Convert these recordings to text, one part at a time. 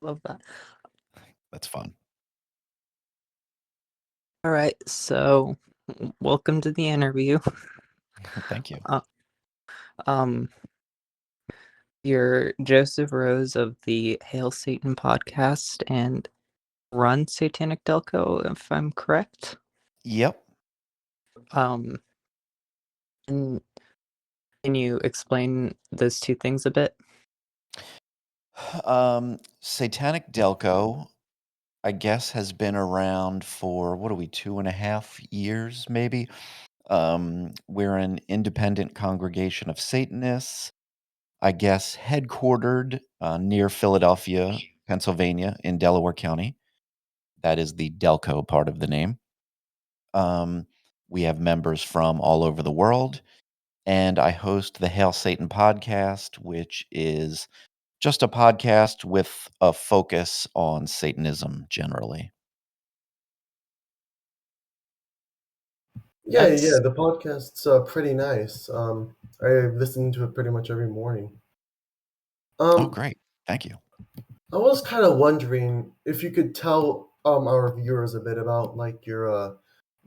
Love that. That's fun. All right, so welcome to the interview. Thank you. Uh, um, you're Joseph Rose of the Hail Satan podcast and run Satanic Delco, if I'm correct. Yep. Um, and can you explain those two things a bit? Satanic Delco, I guess, has been around for, what are we, 2.5 years, maybe? We're an independent congregation of Satanists, I guess, headquartered near Philadelphia, Pennsylvania, in Delaware County. That is the Delco part of the name. Um, we have members from all over the world, and I host the Hail Satan podcast, which is just a podcast with a focus on Satanism generally. Yeah, yeah, That's the podcast's pretty nice. I listen to it pretty much every morning. Oh, Um, great. Thank you. I was kind of wondering if you could tell our viewers a bit about like your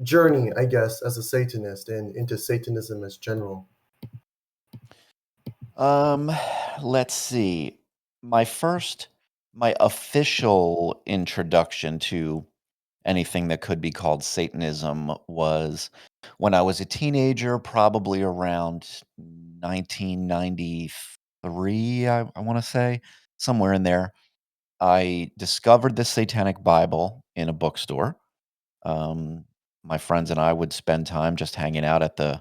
journey, I guess, as a Satanist and into Satanism as general. Um, let's see. My first, my official introduction to anything that could be called Satanism was when I was a teenager, probably around 1993, I want to say, somewhere in there. I discovered the Satanic Bible in a bookstore. Um, my friends and I would spend time just hanging out at the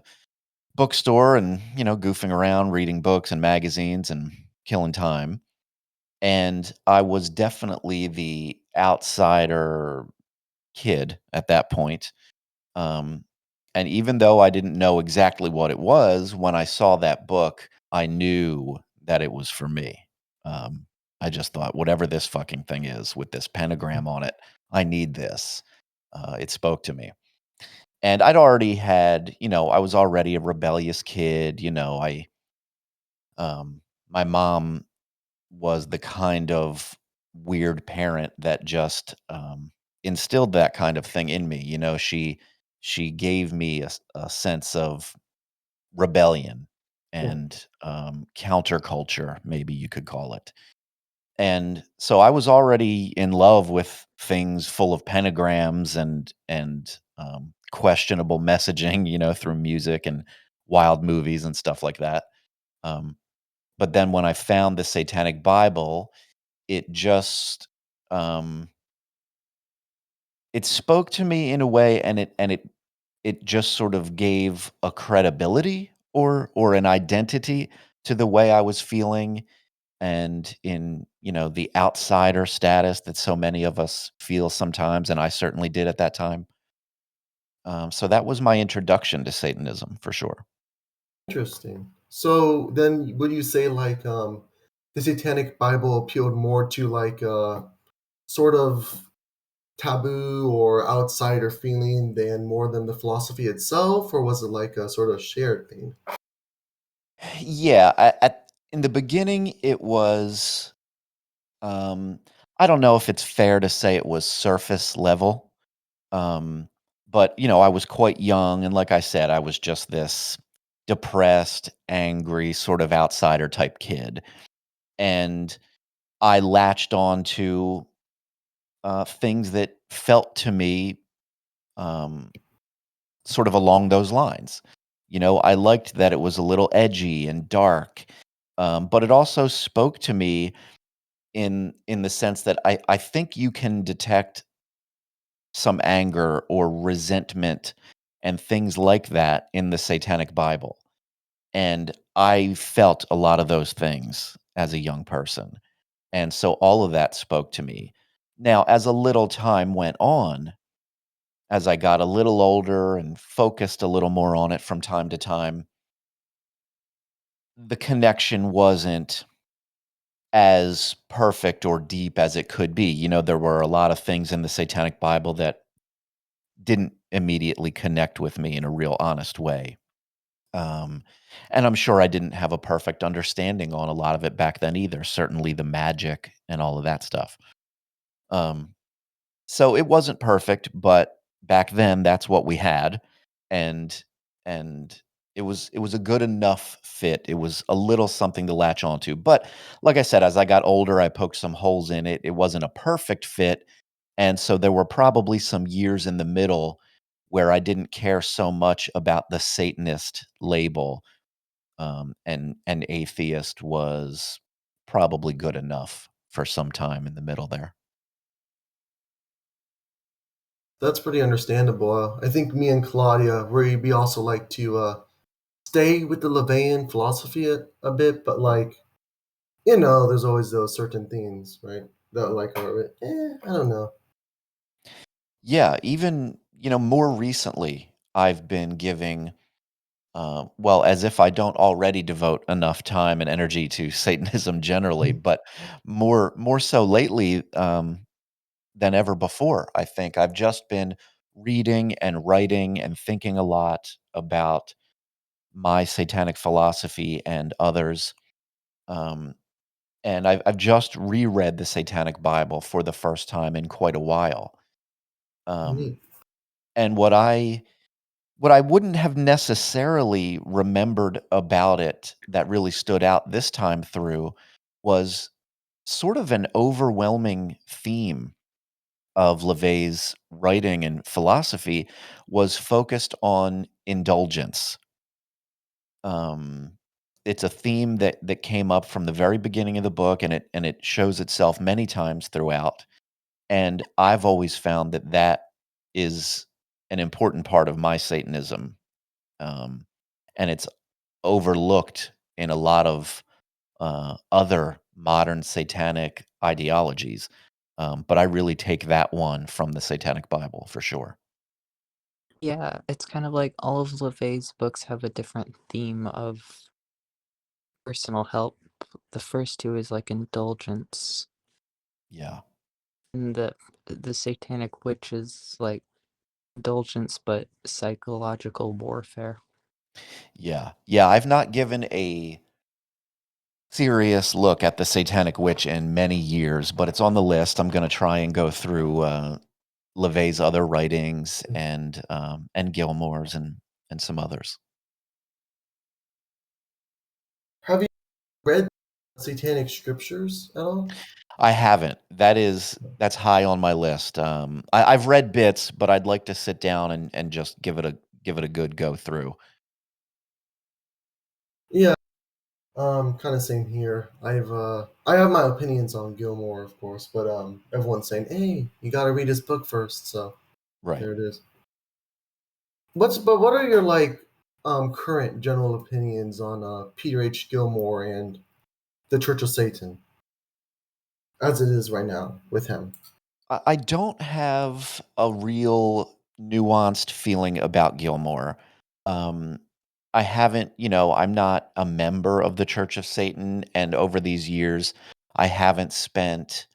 bookstore and, goofing around, reading books and magazines and killing time. And I was definitely the outsider kid at that point. Um, and even though I didn't know exactly what it was, when I saw that book, I knew that it was for me. I just thought, whatever this fucking thing is with this pentagram on it, I need this. It spoke to me. And I'd already had, I was already a rebellious kid. Um, my mom was the kind of weird parent that just instilled that kind of thing in me. She gave me a sense of rebellion Hmm. and counterculture, maybe you could call it. And so I was already in love with things full of pentagrams and questionable messaging, through music and wild movies and stuff like that. Um, but then when I found the Satanic Bible, it just um, it spoke to me in a way, and it just sort of gave a credibility or an identity to the way I was feeling and in, the outsider status that so many of us feel sometimes, and I certainly did at that time. So that was my introduction to Satanism for sure. Interesting. So then, would you say like the Satanic Bible appealed more to like sort of taboo or outsider feeling than more than the philosophy itself, or was it like a sort of shared thing? Yeah, in the beginning, it was. Um, I don't know if it's fair to say it was surface level, um, but I was quite young, and like I said, I was just this depressed, angry, sort of outsider type kid, and I latched on to things that felt to me um, sort of along those lines. I liked that it was a little edgy and dark, but it also spoke to me in the sense that I think you can detect some anger or resentment and things like that in the Satanic Bible. And I felt a lot of those things as a young person. And so all of that spoke to me. Now, as a little time went on, as I got a little older and focused a little more on it from time to time, the connection wasn't as perfect or deep as it could be. There were a lot of things in the Satanic Bible that didn't immediately connect with me in a real honest way. Um, and I'm sure I didn't have a perfect understanding on a lot of it back then either, certainly the magic and all of that stuff. Um, so it wasn't perfect, but back then that's what we had, and and it was a good enough fit. It was a little something to latch onto. But like I said, as I got older, I poked some holes in it. It wasn't a perfect fit, and so there were probably some years in the middle where I didn't care so much about the Satanist label, and atheist was probably good enough for some time in the middle there. That's pretty understandable. I think me and Claudia, we also like to stay with the Levian philosophy a bit, but like there's always those certain things, right? That like are I don't know. Yeah, even, more recently, I've been giving, well, as if I don't already devote enough time and energy to Satanism generally, but more so lately, than ever before, I think. I've just been reading and writing and thinking a lot about my satanic philosophy and others. Um, and I've just reread the Satanic Bible for the first time in quite a while. Um, Neat. and what I wouldn't have necessarily remembered about it that really stood out this time through was sort of an overwhelming theme of LaVey's writing and philosophy was focused on indulgence. Um, it's a theme that came up from the very beginning of the book, and it shows itself many times throughout. And I've always found that is an important part of my Satanism, um, and it's overlooked in a lot of other modern satanic ideologies. But I really take that one from the Satanic Bible for sure. Yeah, it's kind of like all of LaVey's books have a different theme of personal help. The first two is like indulgence, Yeah, and the Satanic Witch is like indulgence but psychological warfare. yeah, yeah. I've not given a serious look at the Satanic Witch in many years, but it's on the list. I'm going to try and go through LaVey's other writings and Gilmore's and some others. Have you read satanic scriptures at all? I haven't. That's high on my list. I've read bits, but I'd like to sit down and just give it a good go through. Yeah, kind of same here. I have my opinions on Gilmore, of course, but everyone's saying, "Hey, you got to read his book first." So Right. there it is. What are your like current general opinions on Peter H. Gilmore and the Church of Satan as it is right now with him? I don't have a real nuanced feeling about Gilmore. Um, I haven't, I'm not a member of the Church of Satan, and over these years, I haven't spent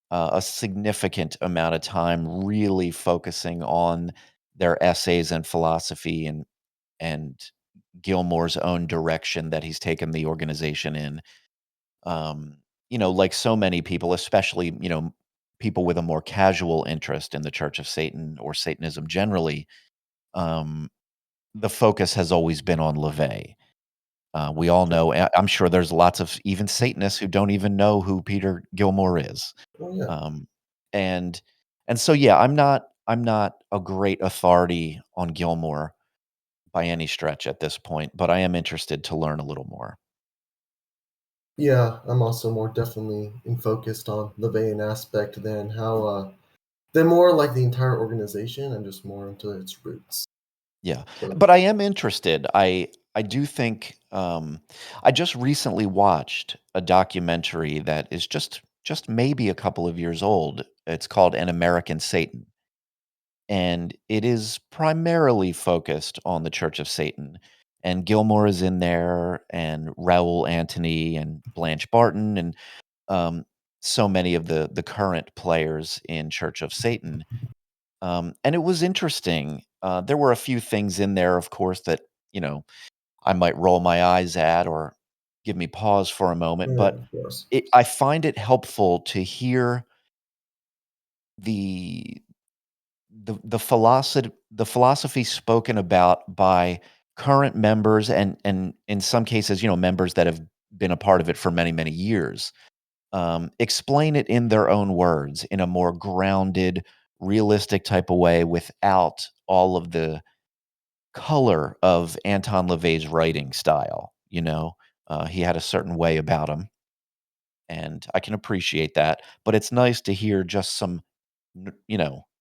a significant amount of time really focusing on their essays and philosophy and Gilmore's own direction that he's taken the organization in. Um, like so many people, especially, people with a more casual interest in the Church of Satan or Satanism generally, um, the focus has always been on LaVey. We all Okay. know, I'm sure there's lots of even Satanists who don't even know who Peter Gilmore is. Oh yeah, Um, and and so yeah, I'm not a great authority on Gilmore by any stretch at this point, but I am interested to learn a little more. yeah. I'm also more definitely in focused on the Bain aspect than how than more like the entire organization and just more into its roots. Yeah, So but I am interested. I do think I just recently watched a documentary that is just maybe a couple of years old. It's called An American Satan, and it is primarily focused on the Church of Satan. And Gilmore is in there, and Raoul Antony, and Blanche Barton, and um, so many of the current players in Church of Satan. And it was interesting. There were a few things in there, of course, that you know I might roll my eyes at or give me pause for a moment, Yeah, but of course. I find it helpful to hear the the philosophy spoken about by current members and in some cases, members that have been a part of it for many, many years. Explain it in their own words in a more grounded, realistic type of way without all of the color of Anton LaVey's writing style. He had a certain way about him, and I can appreciate that. But it's nice to hear just some,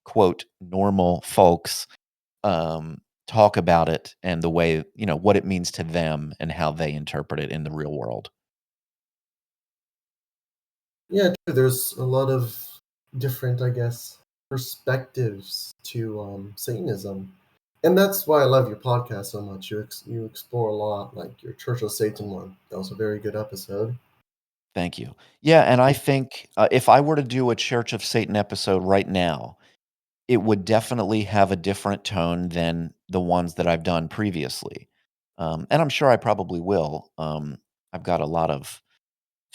quote, normal folks talk about it and the way, what it means to them and how they interpret it in the real world. Yeah, there's a lot of different, I guess, perspectives to Satanism, and that's why I love your podcast so much. You explore a lot, like your Church of Satan one. That was a very good episode. Thank you. Yeah, and I think, if I were to do a Church of Satan episode right now, it would definitely have a different tone than the ones that I've done previously. And I'm sure I probably will. I've got a lot of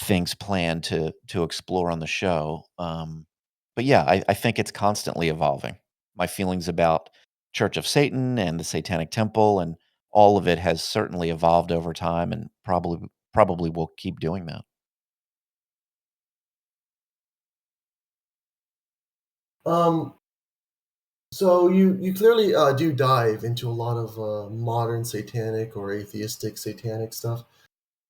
things planned to explore on the show. But yeah, I think it's constantly evolving. My feelings about Church of Satan and the Satanic Temple and all of it has certainly evolved over time and probably will keep doing that. Um, so you clearly do dive into a lot of modern satanic or atheistic satanic stuff.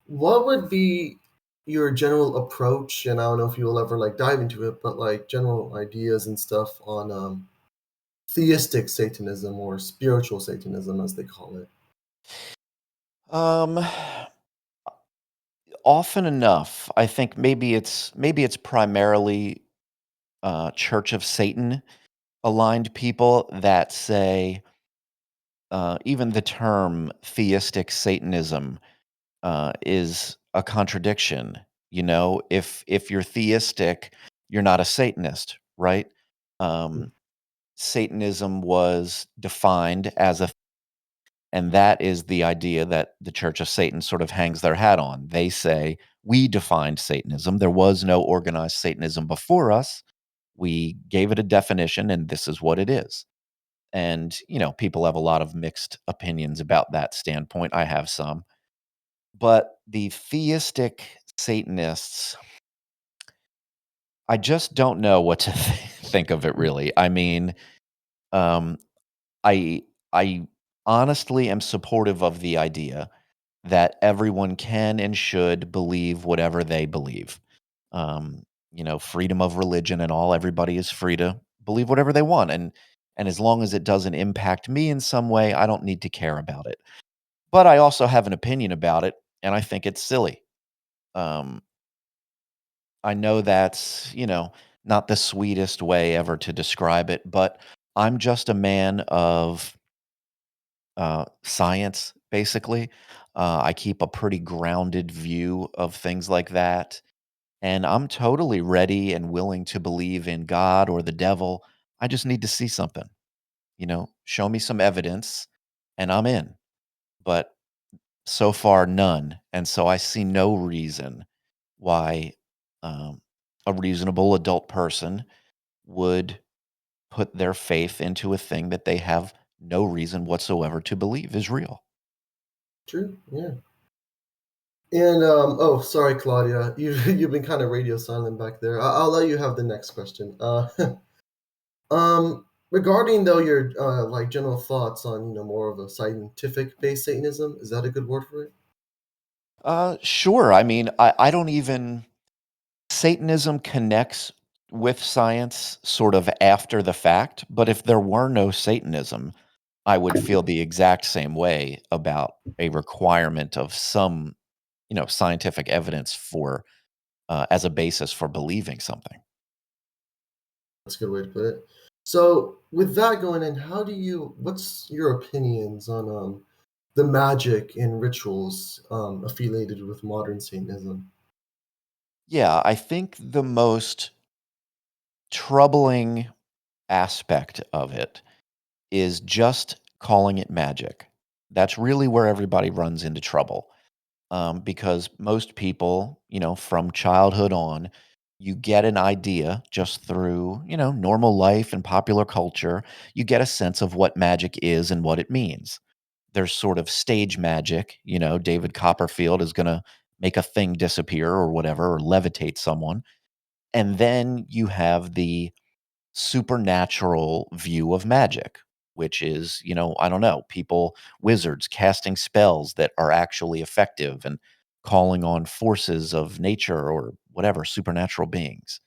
What would be your general approach? And I don't know if you'll ever like dive into it, but like general ideas and stuff on theistic Satanism or spiritual Satanism, as they call it. Um, Often enough, I think maybe it's primarily Church of Satan aligned people that say even the term theistic Satanism is a contradiction. If you're theistic, you're not a Satanist, right? Um, Satanism was defined as a and that is the idea that the Church of Satan sort of hangs their hat on. They say, "We defined Satanism. There was no organized Satanism before us. We gave it a definition, and this is what it is." And, people have a lot of mixed opinions about that standpoint. I have some. But the theistic Satanists, I just don't know what to think of it really. I mean, um, I I honestly am supportive of the idea that everyone can and should believe whatever they believe. Um, freedom of religion and all, everybody is free to believe whatever they want. And as long as it doesn't impact me in some way, I don't need to care about it. But I also have an opinion about it, and I think it's silly. Um, I know that's, not the sweetest way ever to describe it, but I'm just a man of science, basically. I keep a pretty grounded view of things like that. And I'm totally ready and willing to believe in God or the devil. I just need to see something, show me some evidence and I'm in. But so far, none. And so I see no reason why um, a reasonable adult person would put their faith into a thing that they have no reason whatsoever to believe is real. True. Yeah. And oh, sorry, Claudia, you've been kind of radio silent back there. I'll let you have the next question. Regarding though your like general thoughts on more of a scientific based Satanism, is that a good word for it? Sure. I mean, I don't even Satanism connects with science sort of after the fact, but if there were no Satanism, I would feel the exact same way about a requirement of some, scientific evidence for as a basis for believing something. That's a good way to put it. So with that going in, what's your opinions on the magic and rituals affiliated with modern Satanism? Yeah, I think the most troubling aspect of it is just calling it magic. That's really where everybody runs into trouble, because most people, from childhood on, you get an idea just through, normal life and popular culture. You get a sense of what magic is and what it means. There's sort of stage magic, David Copperfield is going to make a thing disappear or whatever, or levitate someone. And then you have the supernatural view of magic, which is, I don't know, people, wizards casting spells that are actually effective and calling on forces of nature or whatever, supernatural beings.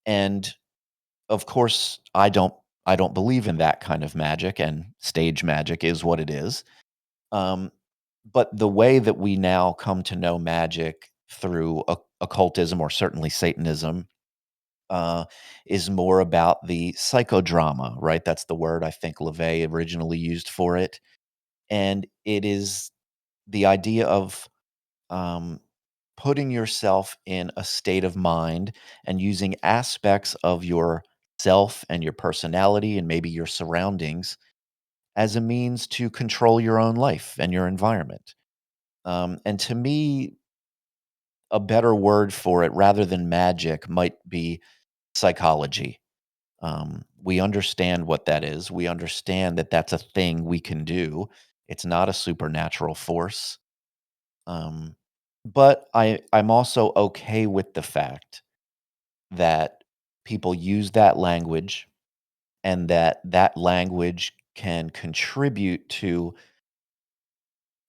And of course, I don't believe in that kind of magic, and stage magic is what it is. Um, but the way that we now come to know magic through occultism, or certainly Satanism, uh, is more about the psychodrama, right? That's the word I think LaVey originally used for it. And it is the idea of um, putting yourself in a state of mind and using aspects of your self and your personality and maybe your surroundings as a means to control your own life and your environment. And to me, a better word for it rather than magic might be psychology. We understand what that is. We understand that that's a thing we can do. It's not a supernatural force. Um, but I'm also okay with the fact that people use that language, and that language can contribute to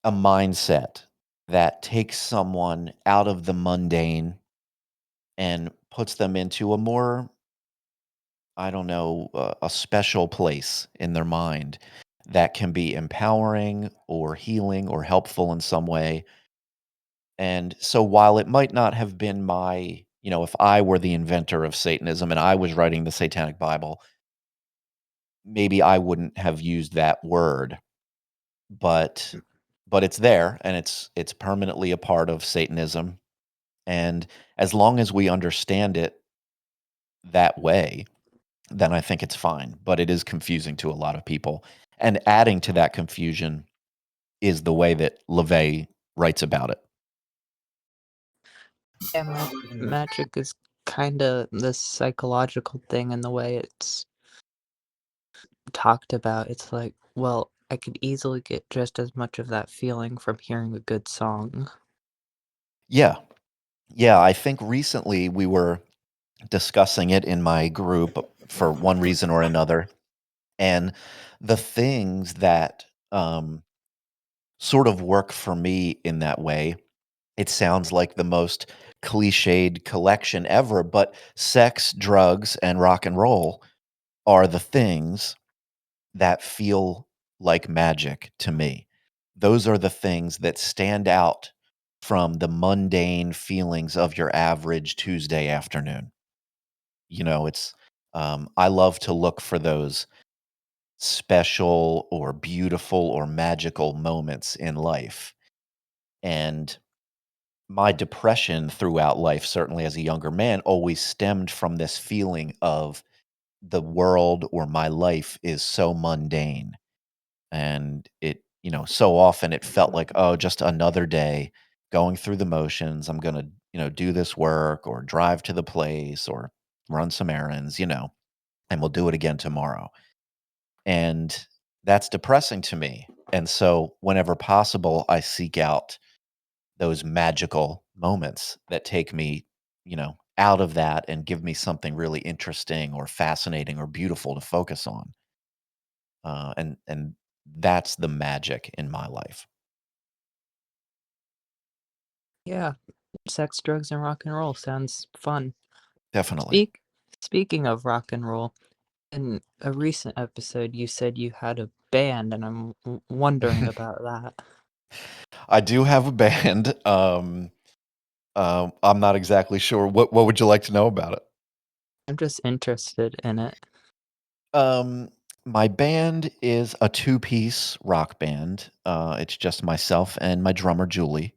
a mindset that takes someone out of the mundane and puts them into a more, I don't know, a special place in their mind that can be empowering or healing or helpful in some way. And so while it might not have been if I were the inventor of Satanism and I was writing the Satanic Bible, maybe I wouldn't have used that word, but it's there, and it's permanently a part of Satanism. And as long as we understand it that way, then I think it's fine, but it is confusing to a lot of people, and adding to that confusion is the way that LaVey writes about it. Yeah, magic is kind of this psychological thing in the way it's talked about. It's like, well, I could easily get just as much of that feeling from hearing a good song. Yeah. Yeah, I think recently we were discussing it in my group for one reason or another, and the things that, sort of work for me in that way, it sounds like the most cliched collection ever, but sex, drugs, and rock and roll are the things that feel like magic to me. Those are the things that stand out from the mundane feelings of your average Tuesday afternoon. I love to look for those special or beautiful or magical moments in life. And my depression throughout life, certainly as a younger man, always stemmed from this feeling of the world or my life is so mundane. And so often it felt like, oh, just another day going through the motions. I'm going to, do this work or drive to the place or run some errands, and we'll do it again tomorrow. And that's depressing to me. And so whenever possible, I seek out those magical moments that take me, out of that and give me something really interesting or fascinating or beautiful to focus on. And that's the magic in my life. Yeah, sex, drugs, and rock and roll sounds fun. Definitely. Speak Speaking of rock and roll, in a recent episode, you said you had a band, and I'm wondering about that. I do have a band. I'm not exactly sure. What would you like to know about it? I'm just interested in it. Um, my band is a two-piece rock band. It's just myself and my drummer, Julie.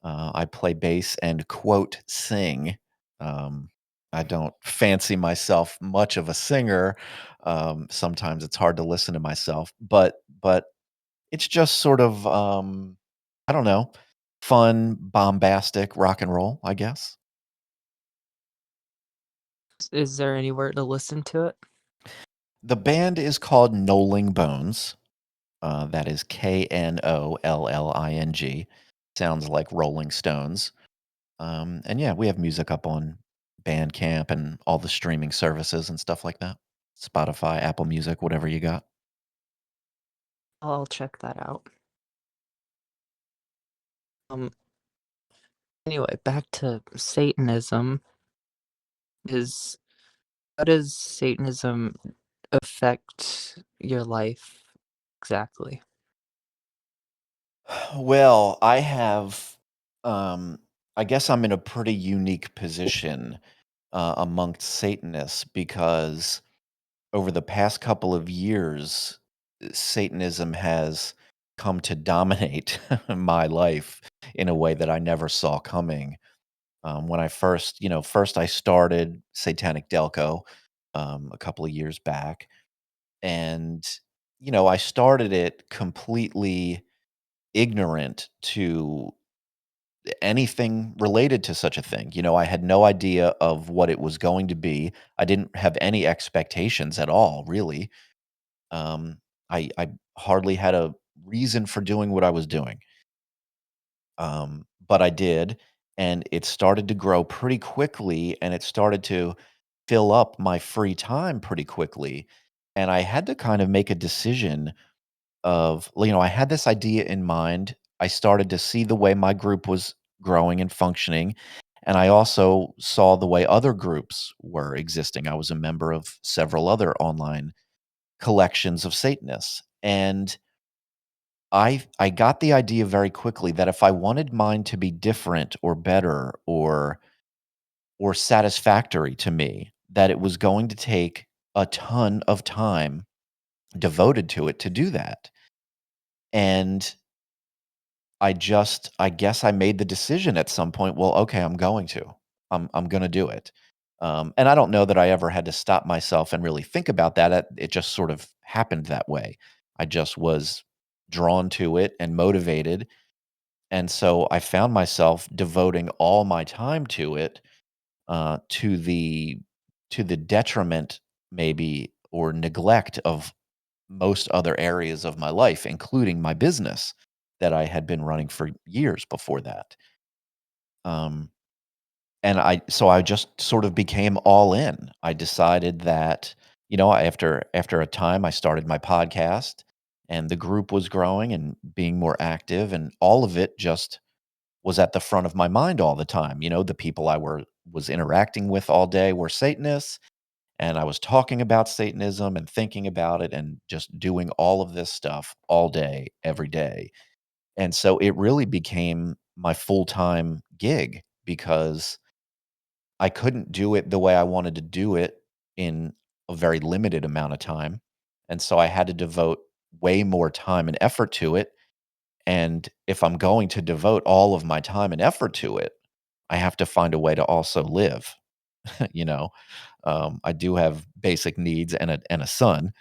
I play bass and quote sing. Um, I don't fancy myself much of a singer. Sometimes it's hard to listen to myself, but It's just sort of, I don't know, fun, bombastic rock and roll, I guess. Is there anywhere to listen to it? The band is called Knolling Bones. That is Knolling. Sounds like Rolling Stones. And yeah, we have music up on Bandcamp and all the streaming services and stuff like that. Spotify, Apple Music, whatever you got. I'll check that out. Um, anyway, back to Satanism. Is How does Satanism affect your life exactly? Well, um, I guess I'm in a pretty unique position amongst Satanists because over the past couple of years, Satanism has come to dominate my life in a way that I never saw coming. When I first, first I started Satanic Delco a couple of years back, and I started it completely ignorant to anything related to such a thing. I had no idea of what it was going to be. I didn't have any expectations at all, really. I hardly had a reason for doing what I was doing. But I did, and it started to grow pretty quickly, and it started to fill up my free time pretty quickly. And I had to kind of make a decision of, I had this idea in mind. I started to see the way my group was growing and functioning. And I also saw the way other groups were existing. I was a member of several other online collections of Satanists. And I got the idea very quickly that if I wanted mine to be different or better or satisfactory to me, that it was going to take a ton of time devoted to it to do that. And I guess I made the decision at some point, well, okay, I'm going to. I'm gonna do it. And I don't know that I ever had to stop myself and really think about that. It just sort of happened that way. I just was drawn to it and motivated. And so I found myself devoting all my time to it, uh, to the to the detriment maybe or neglect of most other areas of my life, including my business that I had been running for years before that. Um, and I just sort of became all in. I decided that, after a time I started my podcast and the group was growing and being more active and all of it just was at the front of my mind all the time. The people I was interacting with all day were Satanists, and I was talking about Satanism and thinking about it and just doing all of this stuff all day, every day. And so it really became my full-time gig because I couldn't do it the way I wanted to do it in a very limited amount of time. And so I had to devote way more time and effort to it. And if I'm going to devote all of my time and effort to it, I have to find a way to also live. you know, I do have basic needs and a son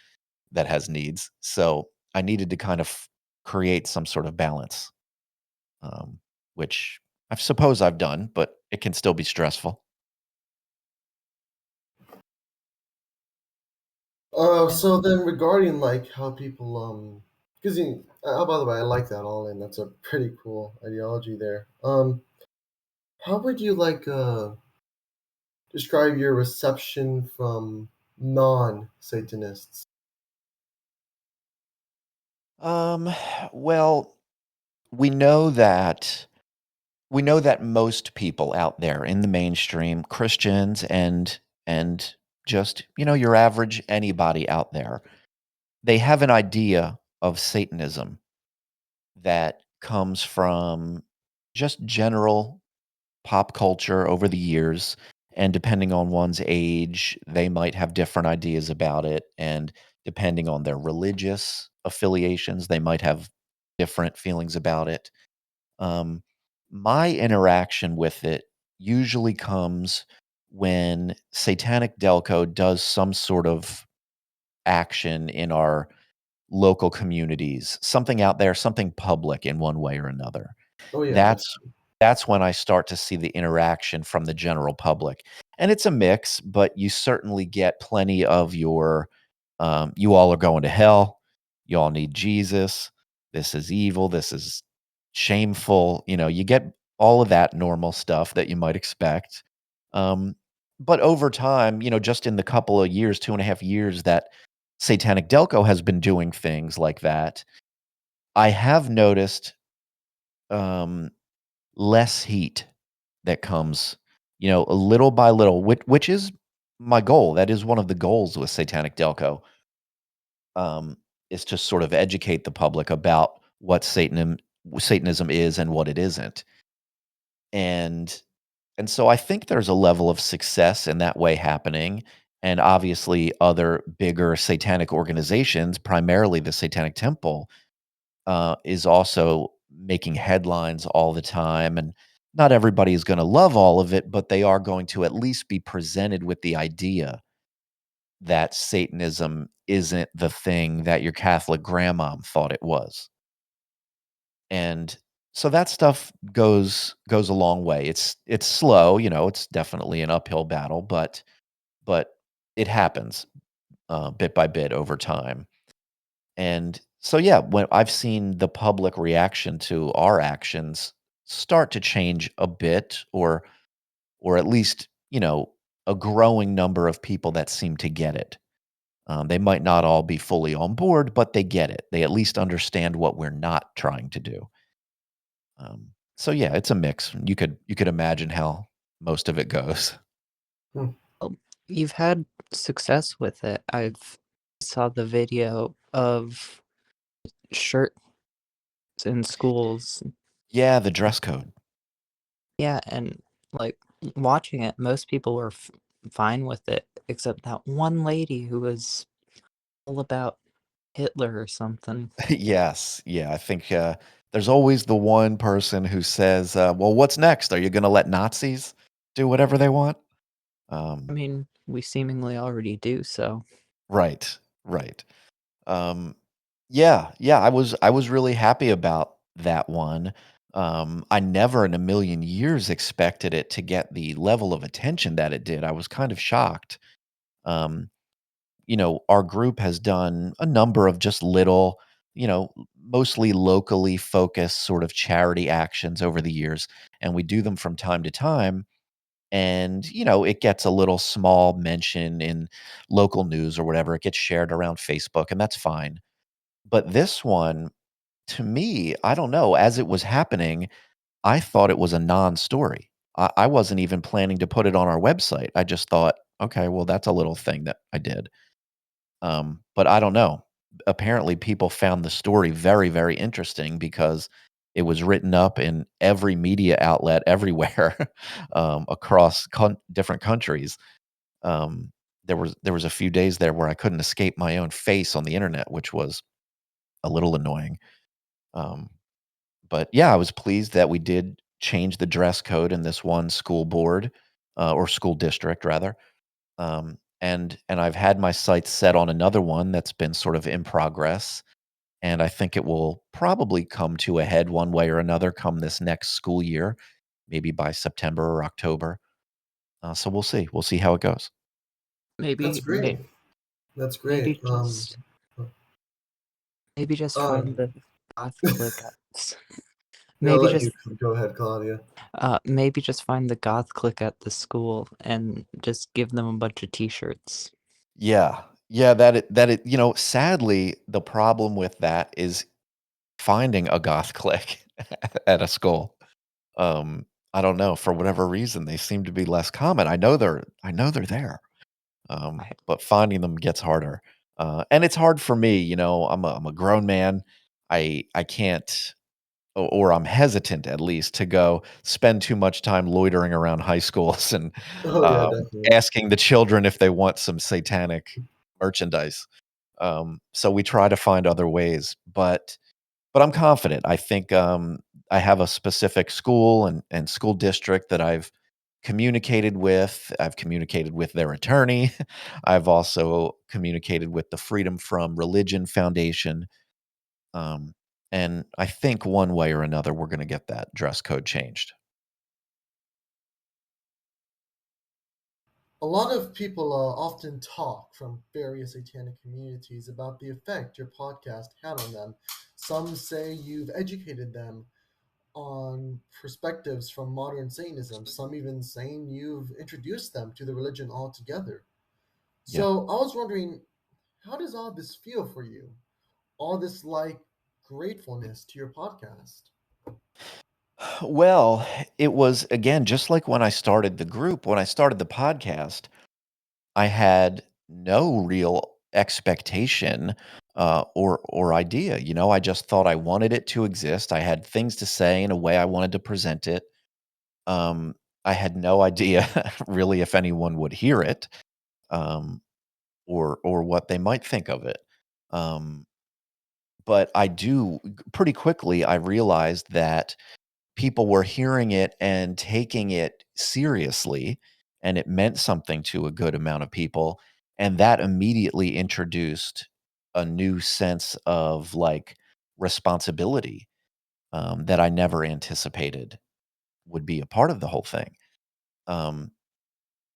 that has needs, so I needed to kind of create some sort of balance, um, which I suppose I've done, but it can still be stressful. So then regarding like how people because oh, by the way, I like that all in. That's a pretty cool ideology there. How would you like describe your reception from non-Satanists? Um, well, we know that most people out there in the mainstream, Christians and just, your average anybody out there, they have an idea of Satanism that comes from just general pop culture over the years. And depending on one's age, they might have different ideas about it. And depending on their religious affiliations, they might have different feelings about it. Um, my interaction with it usually comes when Satanic Delco does some sort of action in our local communities, something out there, something public in one way or another. Oh yeah, That's definitely. that's when I start to see the interaction from the general public. And it's a mix, but you certainly get plenty of your, "You all are going to hell. You all need Jesus. This is evil. This is shameful." You get all of that normal stuff that you might expect. Um, but over time, just in the couple of years, 2.5 years that Satanic Delco has been doing things like that, I have noticed, um less heat that comes, a little by little, which is my goal. That is one of the goals with Satanic Delco, um, is to sort of educate the public about what Satanism is and what it isn't. And so I think there's a level of success in that way happening. And obviously other bigger satanic organizations, primarily the Satanic Temple, is also making headlines all the time. And not everybody is going to love all of it, but they are going to at least be presented with the idea that Satanism isn't the thing that your Catholic grandmom thought it was. And so that stuff goes a long way. It's slow, it's definitely an uphill battle, but it happens bit by bit over time. And so, yeah, when I've seen the public reaction to our actions start to change a bit, or at least, a growing number of people that seem to get it. They might not all be fully on board, but they get it. They at least understand what we're not trying to do. So yeah, it's a mix. You could imagine how most of it goes. Hmm. Well, you've had success with it. I've saw the video of shirts in schools. Yeah, the dress code. Yeah, and, like, watching it, most people were fine with it, except that one lady who was all about Hitler or something. Yes, yeah, I think, there's always the one person who says, "Well, what's next? Are you gonna let Nazis do whatever they want?" I Um, mean, we seemingly already do so. right, right. Um, yeah, yeah, I was really happy about that one. I never in a million years expected it to get the level of attention that it did. I was kind of shocked. Um, our group has done a number of just little, mostly locally focused sort of charity actions over the years, and we do them from time to time. And, it gets a little small mention in local news or whatever. It gets shared around Facebook, and that's fine. But this one, to me, I don't know, as it was happening, I thought it was a non-story. I wasn't even planning to put it on our website. I just thought, okay, well, that's a little thing that I did. But I don't know. Apparently, people found the story very, very interesting because it was written up in every media outlet everywhere, across different countries. There was a few days there where I couldn't escape my own face on the internet, which was a little annoying. Um, but yeah, I was pleased that we did change the dress code in this one school board, or school district rather. And I've had my sights set on another one that's been sort of in progress, and I think it will probably come to a head one way or another come this next school year, maybe by September or October. So we'll see. We'll see how it goes. That's Maybe great. That's maybe great. just find Um, the goth clique at I'll maybe let you just go ahead, Claudia. maybe just find the goth clique at the school and just give them a bunch of t-shirts. Yeah, yeah. Sadly, the problem with that is finding a goth clique at a school. Um, I don't know, for whatever reason, they seem to be less common. I know they're there, I but finding them gets harder. And it's hard for me, I'm a grown man. I can't, or I'm hesitant at least to go spend too much time loitering around high schools and, Oh yeah, um, definitely. asking the children if they want some satanic merchandise. So we try to find other ways, but I'm confident. I think, I have a specific school and school district that I've I've communicated with their attorney. I've also communicated with the Freedom from Religion Foundation. Um, and I think one way or another, we're going to get that dress code changed. A lot of people often talk from various satanic communities about the effect your podcast had on them. Some say you've educated them on perspectives from modern Satanism, some even saying you've introduced them to the religion altogether. Yeah. So I was wondering, how does all this feel for you? All this like gratefulness to your podcast? Well, it was, again, just like when I started the group, when I started the podcast, I had no real expectation, or idea. I just thought I wanted it to exist. I had things to say in a way I wanted to present it. Um, I had no idea really if anyone would hear it, um, or what they might think of it. Um, but pretty quickly I realized that people were hearing it and taking it seriously, and it meant something to a good amount of people, and that immediately introduced a new sense of, like, responsibility, that I never anticipated would be a part of the whole thing. Um,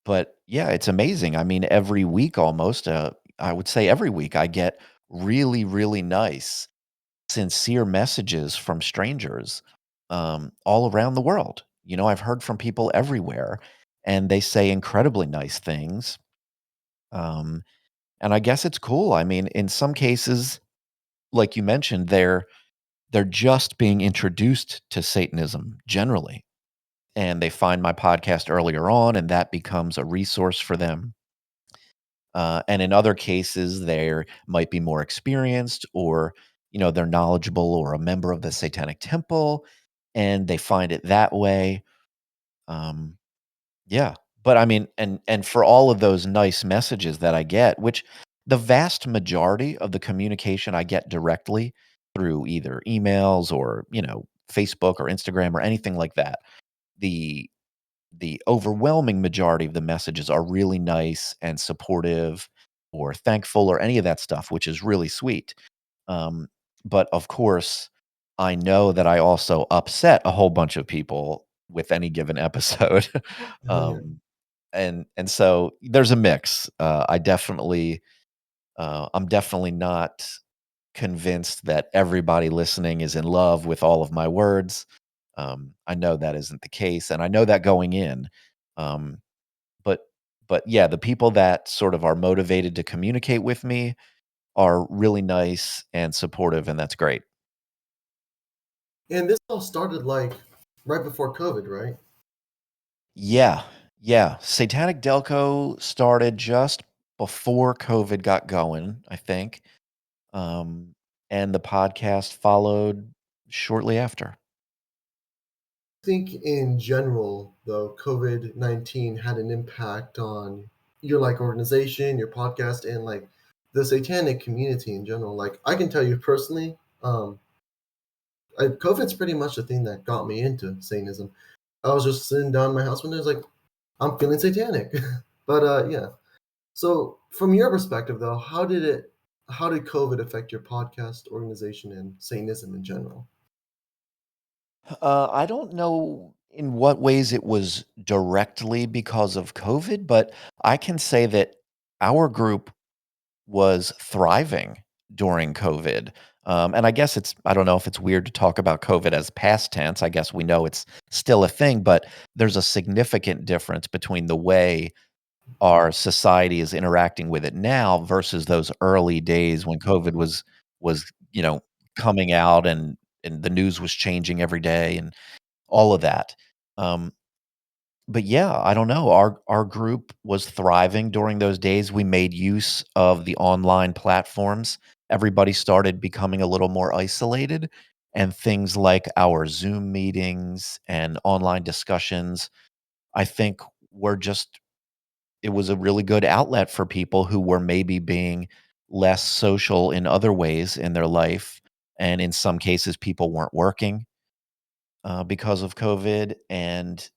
but yeah, it's amazing. I mean, every week almost, I would say every week I get really, really nice, sincere messages from strangers, all around the world. I've heard from people everywhere, and they say incredibly nice things. Um, and I guess it's cool. I mean, in some cases, like you mentioned, they're just being introduced to Satanism generally, and they find my podcast earlier on, and that becomes a resource for them. And in other cases, they might be more experienced, or they're knowledgeable, or a member of the Satanic Temple, and they find it that way. Um, yeah, but I mean, and for all of those nice messages that I get, which the vast majority of the communication I get directly through either emails or Facebook or Instagram or anything like that. The overwhelming majority of the messages are really nice and supportive or thankful or any of that stuff, which is really sweet. Um, but of course, I know that I also upset a whole bunch of people with any given episode. Oh, yeah. um, and so there's a mix. I'm definitely not convinced that everybody listening is in love with all of my words. I know that isn't the case, and I know that going in. Um, but but yeah, the people that sort of are motivated to communicate with me are really nice and supportive, and that's great. And this all started like right before COVID, right? Yeah, yeah. Satanic Delco started just before COVID got going, I think, um, and the podcast followed shortly after. I think in general, though, COVID-19 had an impact on your like organization, your podcast, and like the satanic community in general. Like I can tell you personally, COVID's pretty much the thing that got me into Satanism. I was just sitting down in my house one day, I was like, I'm feeling satanic. But yeah. So from your perspective though, how did COVID affect your podcast organization and Satanism in general? I don't know in what ways it was directly because of COVID, but I can say that our group was thriving during COVID. And I guess I don't know if it's weird to talk about COVID as past tense. I guess we know it's still a thing, but there's a significant difference between the way our society is interacting with it now versus those early days when COVID was, coming out, and the news was changing every day and all of that. Um, but yeah, I don't know. Our group was thriving during those days. We made use of the online platforms. Everybody started becoming a little more isolated, and things like our Zoom meetings and online discussions, I think were just it was a really good outlet for people who were maybe being less social in other ways in their life. And in some cases, people weren't working because of COVID. And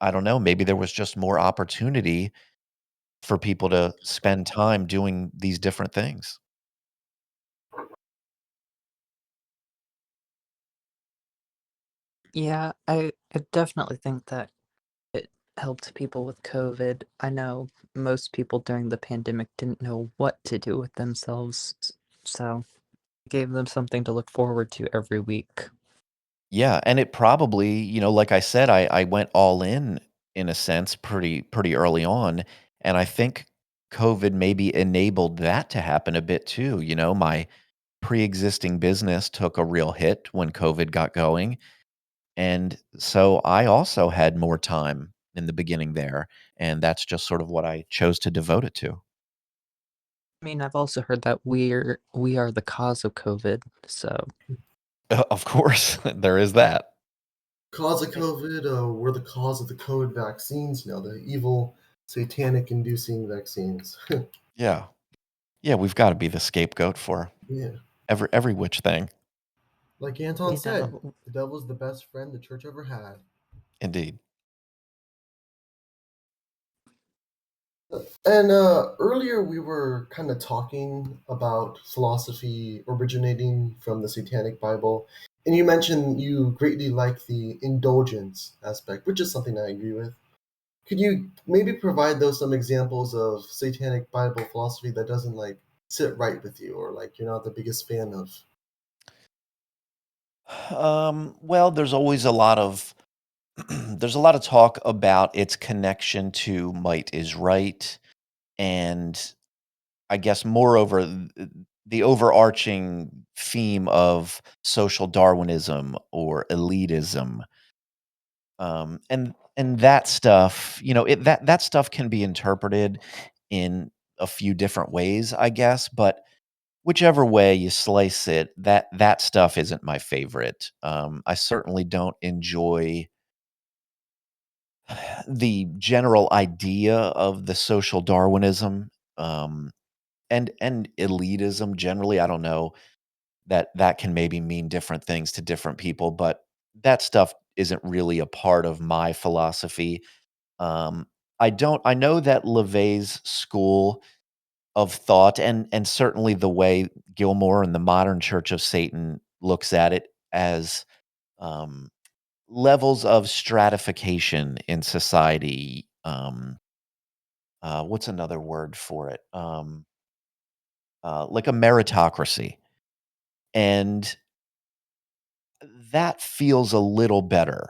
I don't know, maybe there was just more opportunity for people to spend time doing these different things. Yeah, I definitely think that it helped people with COVID. I know most people during the pandemic didn't know what to do with themselves, so it gave them something to look forward to every week. Yeah, and it probably, like I said, I went all in a sense pretty early on, and I think COVID maybe enabled that to happen a bit too. My pre-existing business took a real hit when COVID got going, and so I also had more time in the beginning there, and that's just sort of what I chose to devote it to. I mean, I've also heard that we are the cause of COVID, so Of course, there is that. Cause of I COVID, we're the cause of the COVID vaccines, the evil satanic inducing vaccines. Yeah. Yeah, we've gotta be the scapegoat for Yeah. every which thing. Like Anton you said, know, the devil's the best friend the church ever had. Indeed. And earlier we were kind of talking about philosophy originating from the Satanic Bible, and you mentioned you greatly like the indulgence aspect, which is something I agree with. Could you maybe provide those some examples of Satanic Bible philosophy that doesn't like sit right with you, or like you're not the biggest fan of? Well, there's always a lot of there's a lot of talk about its connection to might is right, and I guess moreover, the overarching theme of social Darwinism or elitism, and that stuff, that stuff can be interpreted in a few different ways, I guess, but whichever way you slice it, that stuff isn't my favorite. I certainly don't enjoy the general idea of the social Darwinism, and elitism generally. I don't know, that can maybe mean different things to different people, but that stuff isn't really a part of my philosophy. Um, I know that LaVey's school of thought, and certainly the way Gilmore and the modern Church of Satan looks at it as, um, levels of stratification in society. What's another word for it? Like a meritocracy, and that feels a little better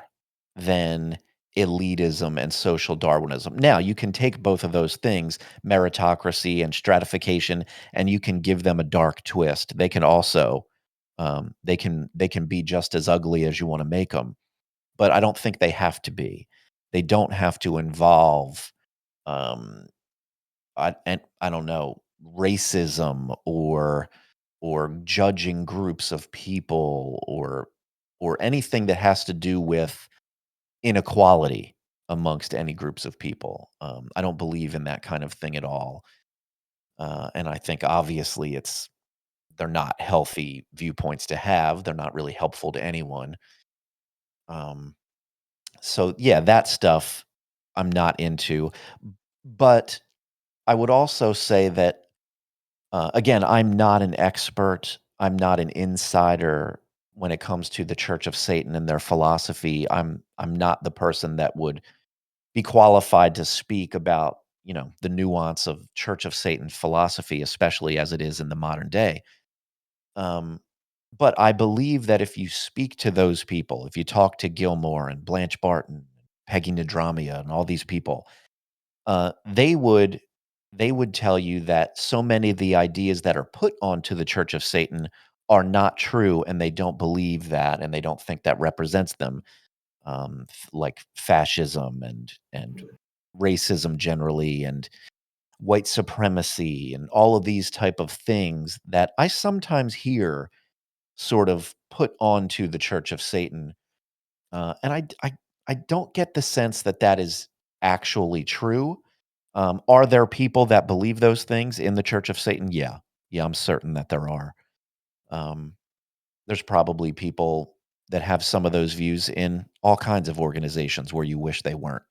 than elitism and social Darwinism. Now, you can take both of those things, meritocracy and stratification, and you can give them a dark twist. They can also they can be just as ugly as you want to make them, but I don't think they have to be. They don't have to involve um, I don't know, racism or judging groups of people or anything that has to do with inequality amongst any groups of people. I don't believe in that kind of thing at all. And I think obviously they're not healthy viewpoints to have. They're not really helpful to anyone. Um, so yeah, that stuff I'm not into. But I would also say that again, I'm not an expert. I'm not an insider when it comes to the Church of Satan and their philosophy. I'm not the person that would be qualified to speak about, the nuance of Church of Satan philosophy, especially as it is in the modern day. Um, but I believe that if you speak to those people, if you talk to Gilmore and Blanche Barton, Peggy Nadramia, and all these people, they would tell you that so many of the ideas that are put onto the Church of Satan are not true, and they don't believe that, and they don't think that represents them, like fascism and racism generally, and white supremacy, and all of these type of things that I sometimes hear sort of put onto the Church of Satan, and I don't get the sense that that is actually true. Are there people that believe those things in the Church of Satan? Yeah. Yeah, I'm certain that there are. Um, there's probably people, that have some of those views in all kinds of organizations where you wish they weren't.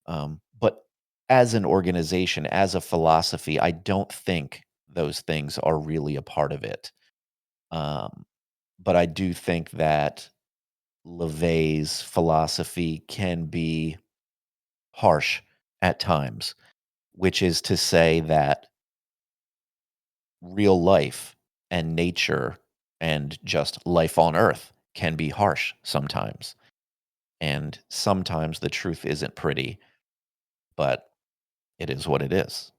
But as an organization, as a philosophy, I don't think those things are really a part of it. Um, but I do think that LaVey's philosophy can be harsh at times, which is to say that real life and nature and just life on earth can be harsh sometimes. And sometimes the truth isn't pretty, but it is what it is.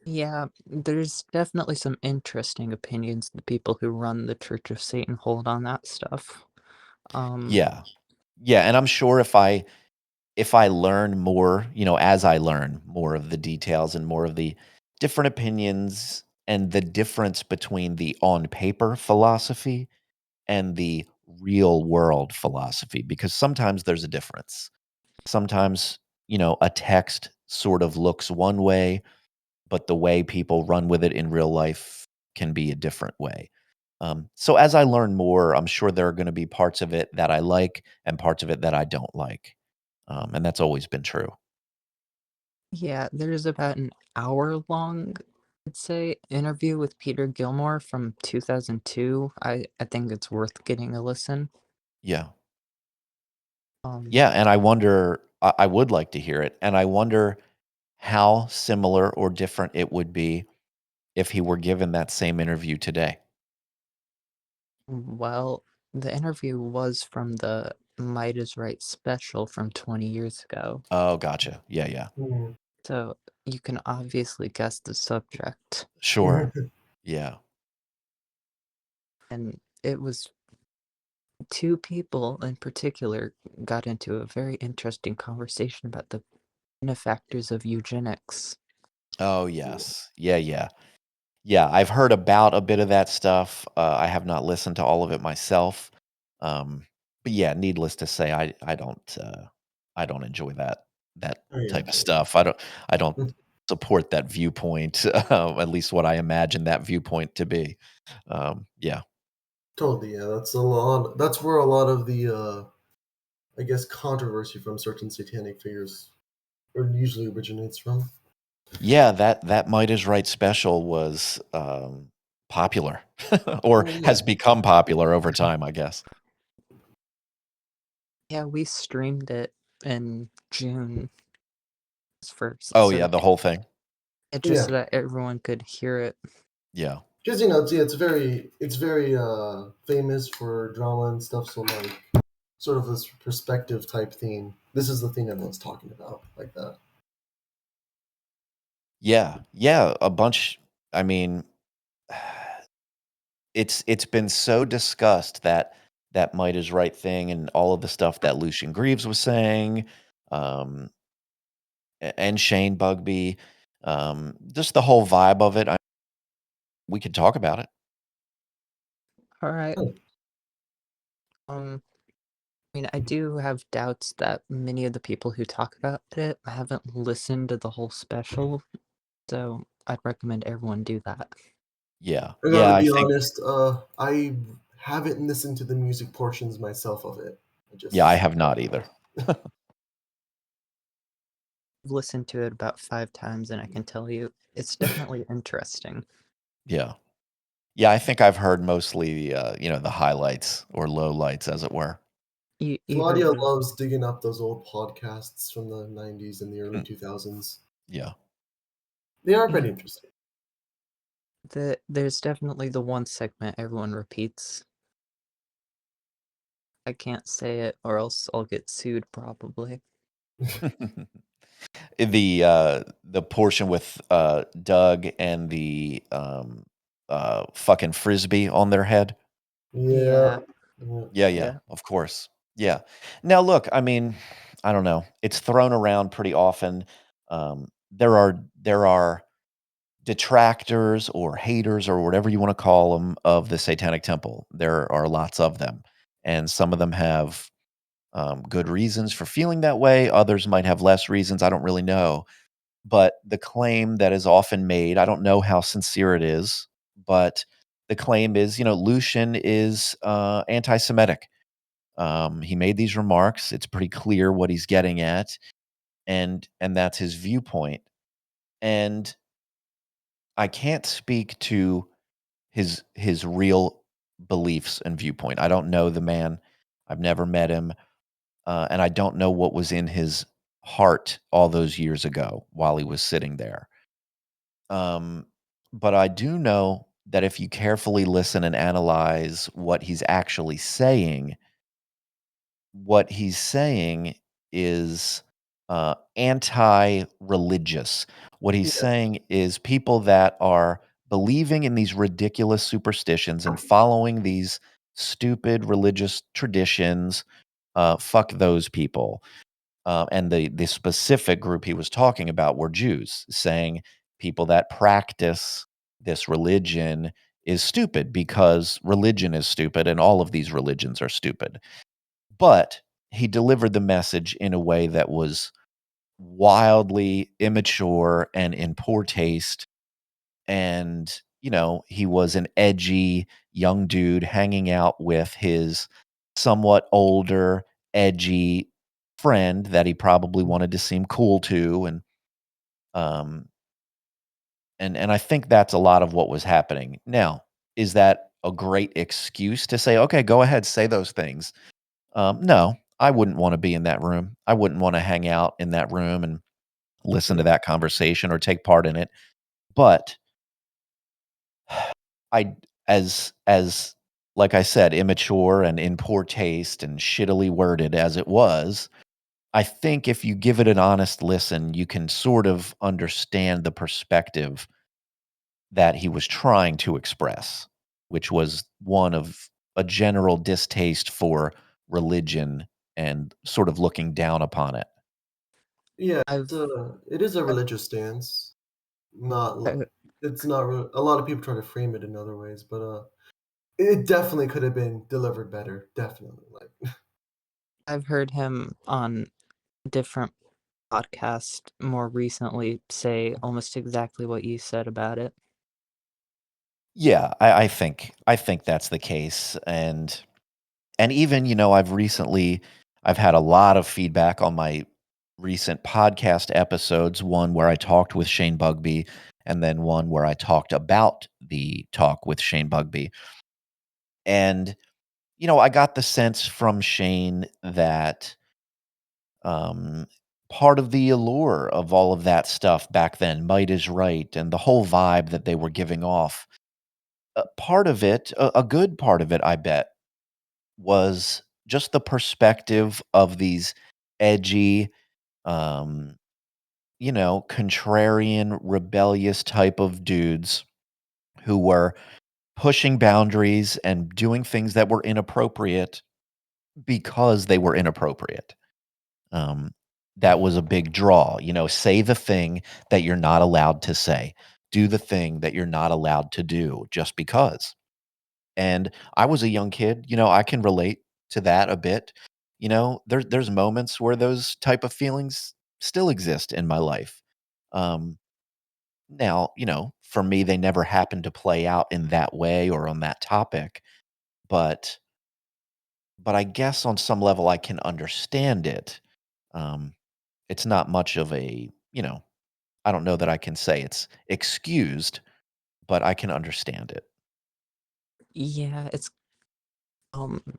Yeah, there's definitely some interesting opinions the people who run the Church of Satan hold on that stuff. Um, Yeah. Yeah, and I'm sure if I learn more, as I learn more of the details and more of the different opinions and the difference between the on paper philosophy and the real world philosophy, because sometimes there's a difference. Sometimes, a text sort of looks one way, but the way people run with it in real life can be a different way. So as I learn more, I'm sure there are going to be parts of it that I like and parts of it that I don't like. And that's always been true. yeah, there's about an hour long, I'd say, interview with Peter Gilmore from 2002. I think it's worth getting a listen. Yeah. Um, Yeah. And I wonder, I would like to hear it. And I wonder how similar or different it would be if he were given that same interview today. well, the interview was from the Might Is Right special from 20 years ago, Oh, gotcha. Yeah. Yeah. Hmm. so you can obviously guess the subject. Sure. Yeah. And it was two people in particular got into a very interesting conversation about the benefactors of eugenics. Oh, yes. Yeah. Yeah. Yeah, I've heard about a bit of that stuff. I have not listened to all of it myself. Um, but yeah, needless to say, I don't enjoy that Oh, yeah, type of totally. stuff. I don't support that viewpoint, at least what I imagine that viewpoint to be. Yeah. Totally, yeah. That's a lot. That's where a lot of the, I guess, controversy from certain satanic figures usually originates from. Yeah, that Might Is Right special was popular or Oh yeah. has become popular over time, I guess. Yeah, we streamed it in June first, Oh so yeah, the whole thing. it just Yeah, so that everyone could hear it. Yeah. because it's very famous for drama and stuff. So like, sort of this perspective type theme. This is the thing everyone's talking about, like that. Yeah, yeah, a bunch. I mean, it's been so discussed that that Might Is Right thing and all of the stuff that Lucian Greaves was saying, um, and Shane Bugby, just the whole vibe of it. We could talk about it. All right. Oh, I mean, I do have doubts that many of the people who talk about it haven't listened to the whole special, so I'd recommend everyone do that. Yeah, I yeah. gotta I be think. honest. I haven't listened to the music portions myself of it. I Yeah, I just have not either. I've listened to it about 5 times, and I can tell you it's definitely interesting. Yeah, yeah. I think I've heard mostly, the highlights or lowlights, as it were. You heard Claudia of loves digging up those old podcasts from the '90s and the early Mm, 2000s. yeah. They are yeah, pretty interesting. there's definitely the one segment everyone repeats. I can't say it or else I'll get sued probably. The portion with, Doug and the, fucking Frisbee on their head? Yeah. Yeah, Yeah. Yeah, yeah, yeah. of course. Yeah. Now look, I mean, I don't know, it's thrown around pretty often. There are detractors or haters or whatever you wanna call them of the Satanic Temple. There are lots of them, and some of them have, good reasons for feeling that way, others might have less reasons, I don't really know. But the claim that is often made, I don't know how sincere it is, but the claim is, Lucian is anti-Semitic. He made these remarks. It's pretty clear what he's getting at, and that's his viewpoint. And I can't speak to his real beliefs and viewpoint. I don't know the man. I've never met him, and I don't know what was in his heart all those years ago while he was sitting there. Um, but I do know that if you carefully listen and analyze what he's saying is anti-religious. What he's Yes. saying is people that are believing in these ridiculous superstitions and following these stupid religious traditions. Fuck those people. And the specific group he was talking about were Jews, saying people that practice this religion is stupid because religion is stupid and all of these religions are stupid. But he delivered the message in a way that was wildly immature and in poor taste. And, he was an edgy young dude hanging out with his somewhat older, edgy friend that he probably wanted to seem cool to. Um, and I think that's a lot of what was happening. Now, is that a great excuse to say, okay, go ahead, say those things? No, I wouldn't wanna be in that room. I wouldn't wanna hang out in that room and listen to Yeah. that conversation or take part in it, but I as like I said, immature and in poor taste and shittily worded as it was, I think if you give it an honest listen, you can sort of understand the perspective that he was trying to express, which was one of a general distaste for religion and sort of looking down upon it. Yeah, I've it is a I've religious stance. Not I it's not a lot of people try to frame it in other ways, but, it definitely could have been delivered better, definitely, like I've heard him on different podcasts more recently say almost exactly what you said about it. Yeah, I think that's the case, and even, I've had a lot of feedback on my recent podcast episodes, one where I talked with Shane Bugbee, and then one where I talked about the talk with Shane Bugbee. And, I got the sense from Shane that, um, part of the allure of all of that stuff back then, Might Is Right, and the whole vibe that they were giving off, part of it, a good part of it, I bet, was just the perspective of these edgy, um, contrarian, rebellious type of dudes who were pushing boundaries and doing things that were inappropriate because they were inappropriate. Um, that was a big draw. Say the thing that you're not allowed to say. Do the thing that you're not allowed to do just because. And I was a young kid, I can relate to that a bit. There's moments where those type of feelings still exist in my life. Um, Now, for me, they never happened to play out in that way or on that topic, but I guess on some level I can understand it. Um, it's not much of I don't know that I can say it's excused, but I can understand it. Yeah,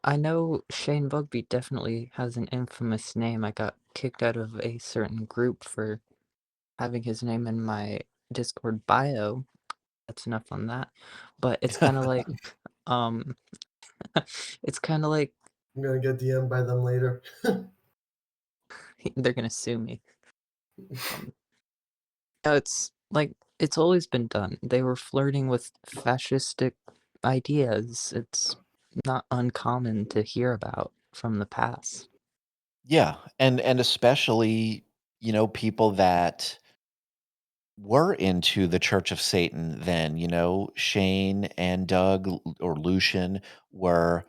I know Shane Bugbee definitely has an infamous name. I got kicked out of a certain group for having his name in my Discord bio. That's enough on that. But it's kind of like, um, it's kind of like I'm gonna get DM'd by them later. they're gonna sue me. No, it's like it's always been done. They were flirting with fascistic ideas. It's not uncommon to hear about from the past. Yeah, and especially, people that were into the Church of Satan then, Shane and Doug or Lucian were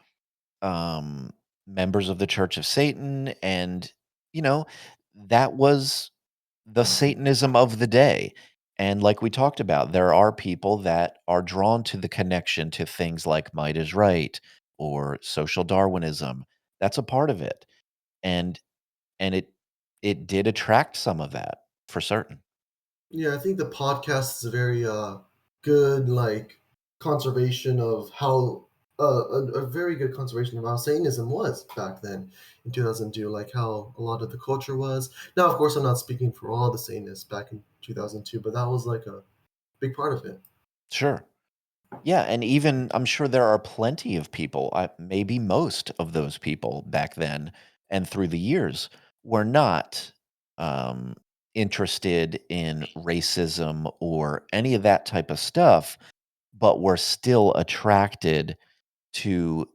um members of the Church of Satan, and you know that was the Satanism of the day. And like we talked about, there are people that are drawn to the connection to things like might is right or social Darwinism. That's a part of it. And and it did attract some of that for certain. Yeah, I think the podcast is a very good like conservation of how a very good conservation of how Satanism was back then in 2002, like how a lot of the culture was. Now, of course, I'm not speaking for all the Satanists back in 2002, but that was like a big part of it. Sure. Yeah, and even I'm sure there are plenty of people, maybe most of those people back then and through the years were not um, interested in racism or any of that type of stuff, but were still attracted to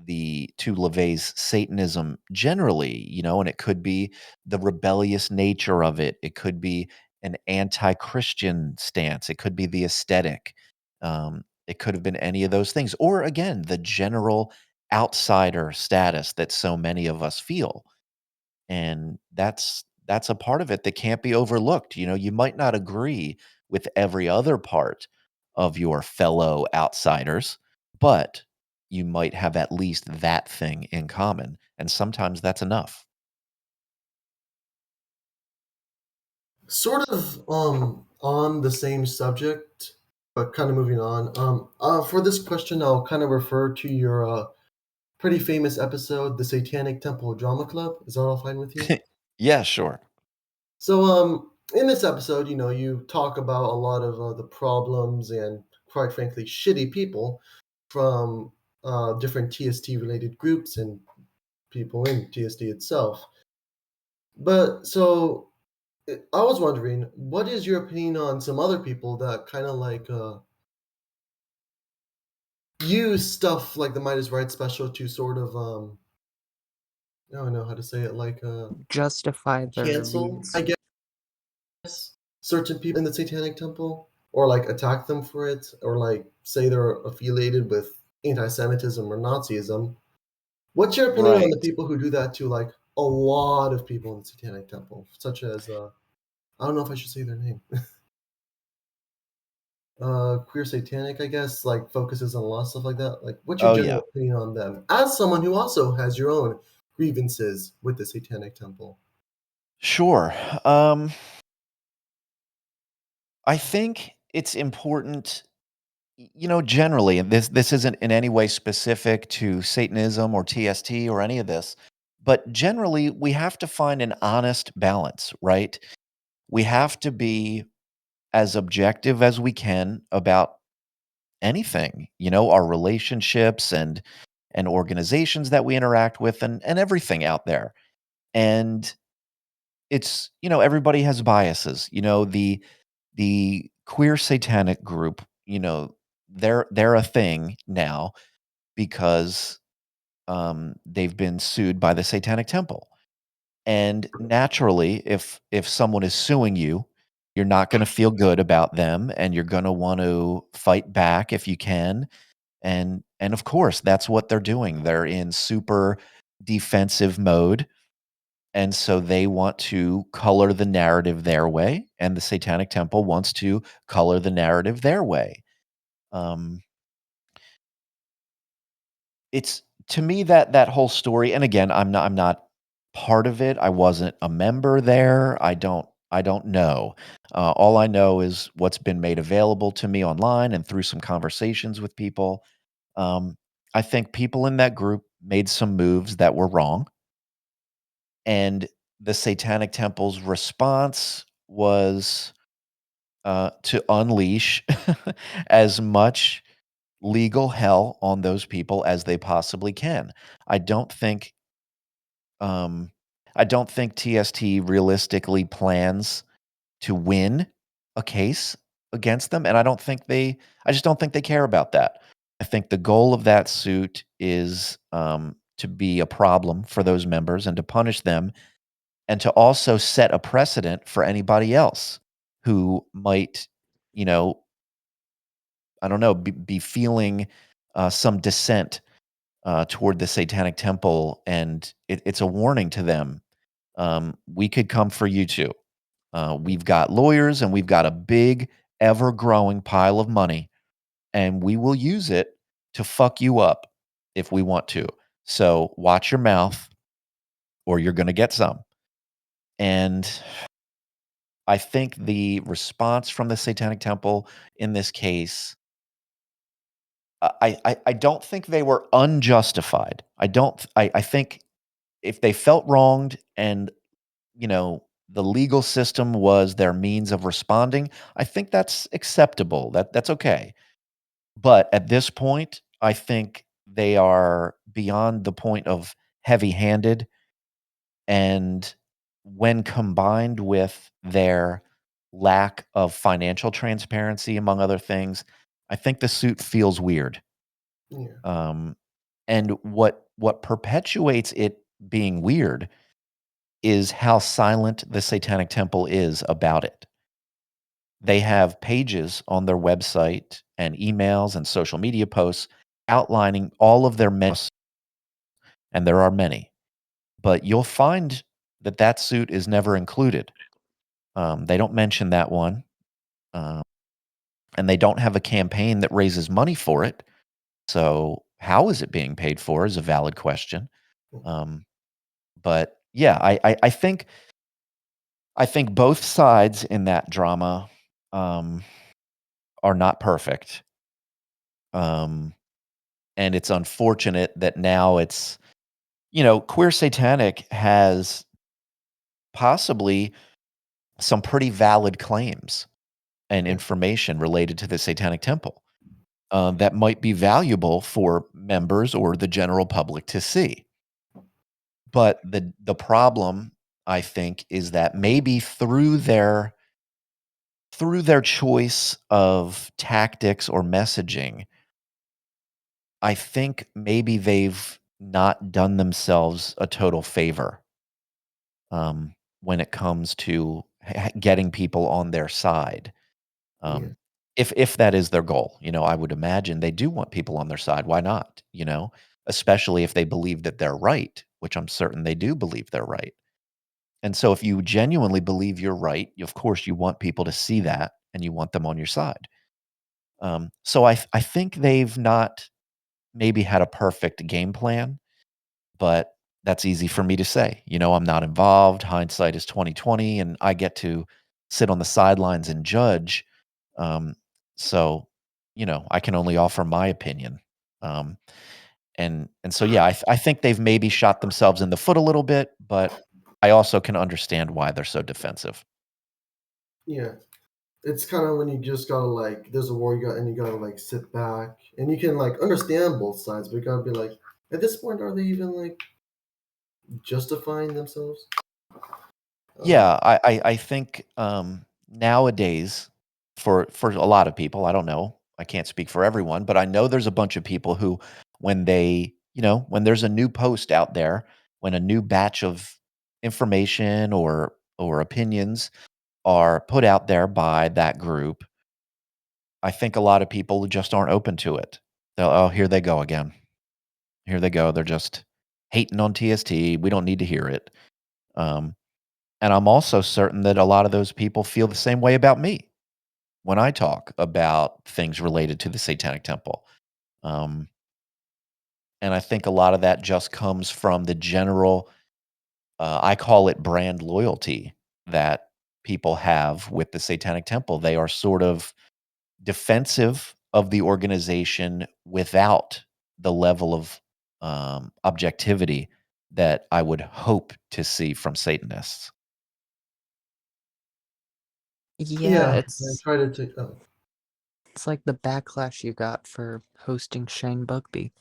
to LaVey's Satanism generally, and it could be the rebellious nature of it. It could be an anti-Christian stance. It could be the aesthetic. It could have been any of those things. Or again, the general outsider status that so many of us feel. And that's a part of it that can't be overlooked. You might not agree with every other part of your fellow outsiders, but you might have at least that thing in common, and sometimes that's enough. Sort of on the same subject, but kind of moving on. For this question, I'll kind of refer to your pretty famous episode, the Satanic Temple Drama Club. Is that all fine with you? Yeah, sure. So, in this episode, you talk about a lot of the problems and, quite frankly, shitty people from different TST related groups and people in TST itself. But so I was wondering, what is your opinion on some other people that kind of like use stuff like the Midas Right special to sort of I don't know how to say it, like Justify their cancel, views. I guess, certain people in the Satanic Temple, or like attack them for it, or like say they're affiliated with anti-Semitism or Nazism. What's your opinion on the Right. people who do that to like a lot of people in the Satanic Temple, such as I don't know if I should say their name. Queer Satanic, I guess, like focuses on a lot of stuff like that. Like, what's your Oh, general yeah. opinion on them as someone who also has your own grievances with the Satanic Temple? Sure. I think it's important, generally, and this isn't in any way specific to Satanism or TST or any of this, but generally, we have to find an honest balance, right? We have to be as objective as we can about anything, our relationships and organizations that we interact with and everything out there. And it's, everybody has biases. The queer satanic group, they're a thing now because they've been sued by the Satanic Temple. And naturally, if someone is suing you, you're not going to feel good about them and you're going to want to fight back if you can. And of course, that's what they're doing. They're in super defensive mode, and so they want to color the narrative their way, and the Satanic Temple wants to color the narrative their way. Um, it's to me that whole story, and again, I'm not part of it. I wasn't a member there. I don't know. All I know is what's been made available to me online and through some conversations with people. Um, I think people in that group made some moves that were wrong, and the Satanic Temple's response was to unleash as much legal hell on those people as they possibly can. I don't think um, I don't think TST realistically plans to win a case against them, and I just don't think they care about that. I think the goal of that suit is, to be a problem for those members and to punish them, and to also set a precedent for anybody else who might, you know, I don't know, be feeling, some dissent, toward the Satanic Temple, and it's a warning to them. We could come for you too. We've got lawyers and we've got a big, ever growing pile of money, and we will use it to fuck you up if we want to. So watch your mouth or you're going to get some. And I think the response from the Satanic Temple in this case, I don't think they were unjustified. I think if they felt wronged and, the legal system was their means of responding, I think that's acceptable. That's okay. But at this point, I think they are beyond the point of heavy-handed, and when combined with their lack of financial transparency, among other things, I think the suit feels weird. Yeah. Um, and what perpetuates it being weird is how silent the Satanic Temple is about it. They have pages on their website and emails and social media posts outlining all of their mess, and there are many. But you'll find that that suit is never included. They don't mention that one, um, and they don't have a campaign that raises money for it. So how is it being paid for is a valid question. Um, but yeah, I think both sides in that drama um, are not perfect, um, and it's unfortunate that now it's queer satanic has possibly some pretty valid claims and Yeah. information related to the Satanic Temple that might be valuable for members or the general public to see. But the problem, I think, is that maybe through their choice of tactics or messaging, I think maybe they've not done themselves a total favor when it comes to getting people on their side. Yeah. Um, if that is their goal, I would imagine they do want people on their side. Why not? Especially if they believe that they're right, which I'm certain they do believe they're right. And so if you genuinely believe you're right, of course you want people to see that and you want them on your side. So I think they've not maybe had a perfect game plan, but that's easy for me to say. I'm not involved. Hindsight is 2020, and I get to sit on the sidelines and judge. Um, so, I can only offer my opinion. Um, and so, yeah, I think they've maybe shot themselves in the foot a little bit, but I also can understand why they're so defensive. Yeah. It's kind of when you just gotta like, there's a war and you gotta like sit back and you can like understand both sides, but you gotta be like, at this point, are they even like justifying themselves? Um, Yeah, I think, nowadays, for a lot of people, I don't know, I can't speak for everyone, but I know there's a bunch of people who, when there's a new post out there, when a new batch of information or opinions are put out there by that group, I think a lot of people just aren't open to it. "Oh, here they go again. Here they go. They're just hating on TST. We don't need to hear it." Um And I'm also certain that a lot of those people feel the same way about me when I talk about things related to the Satanic Temple. Um, and I think a lot of that just comes from the general, I call it brand loyalty that people have with the Satanic Temple. They are sort of defensive of the organization without the level of objectivity that I would hope to see from Satanists. Yeah, yeah, I it's try to take. Oh, it's like the backlash you got for hosting Shane Bugby.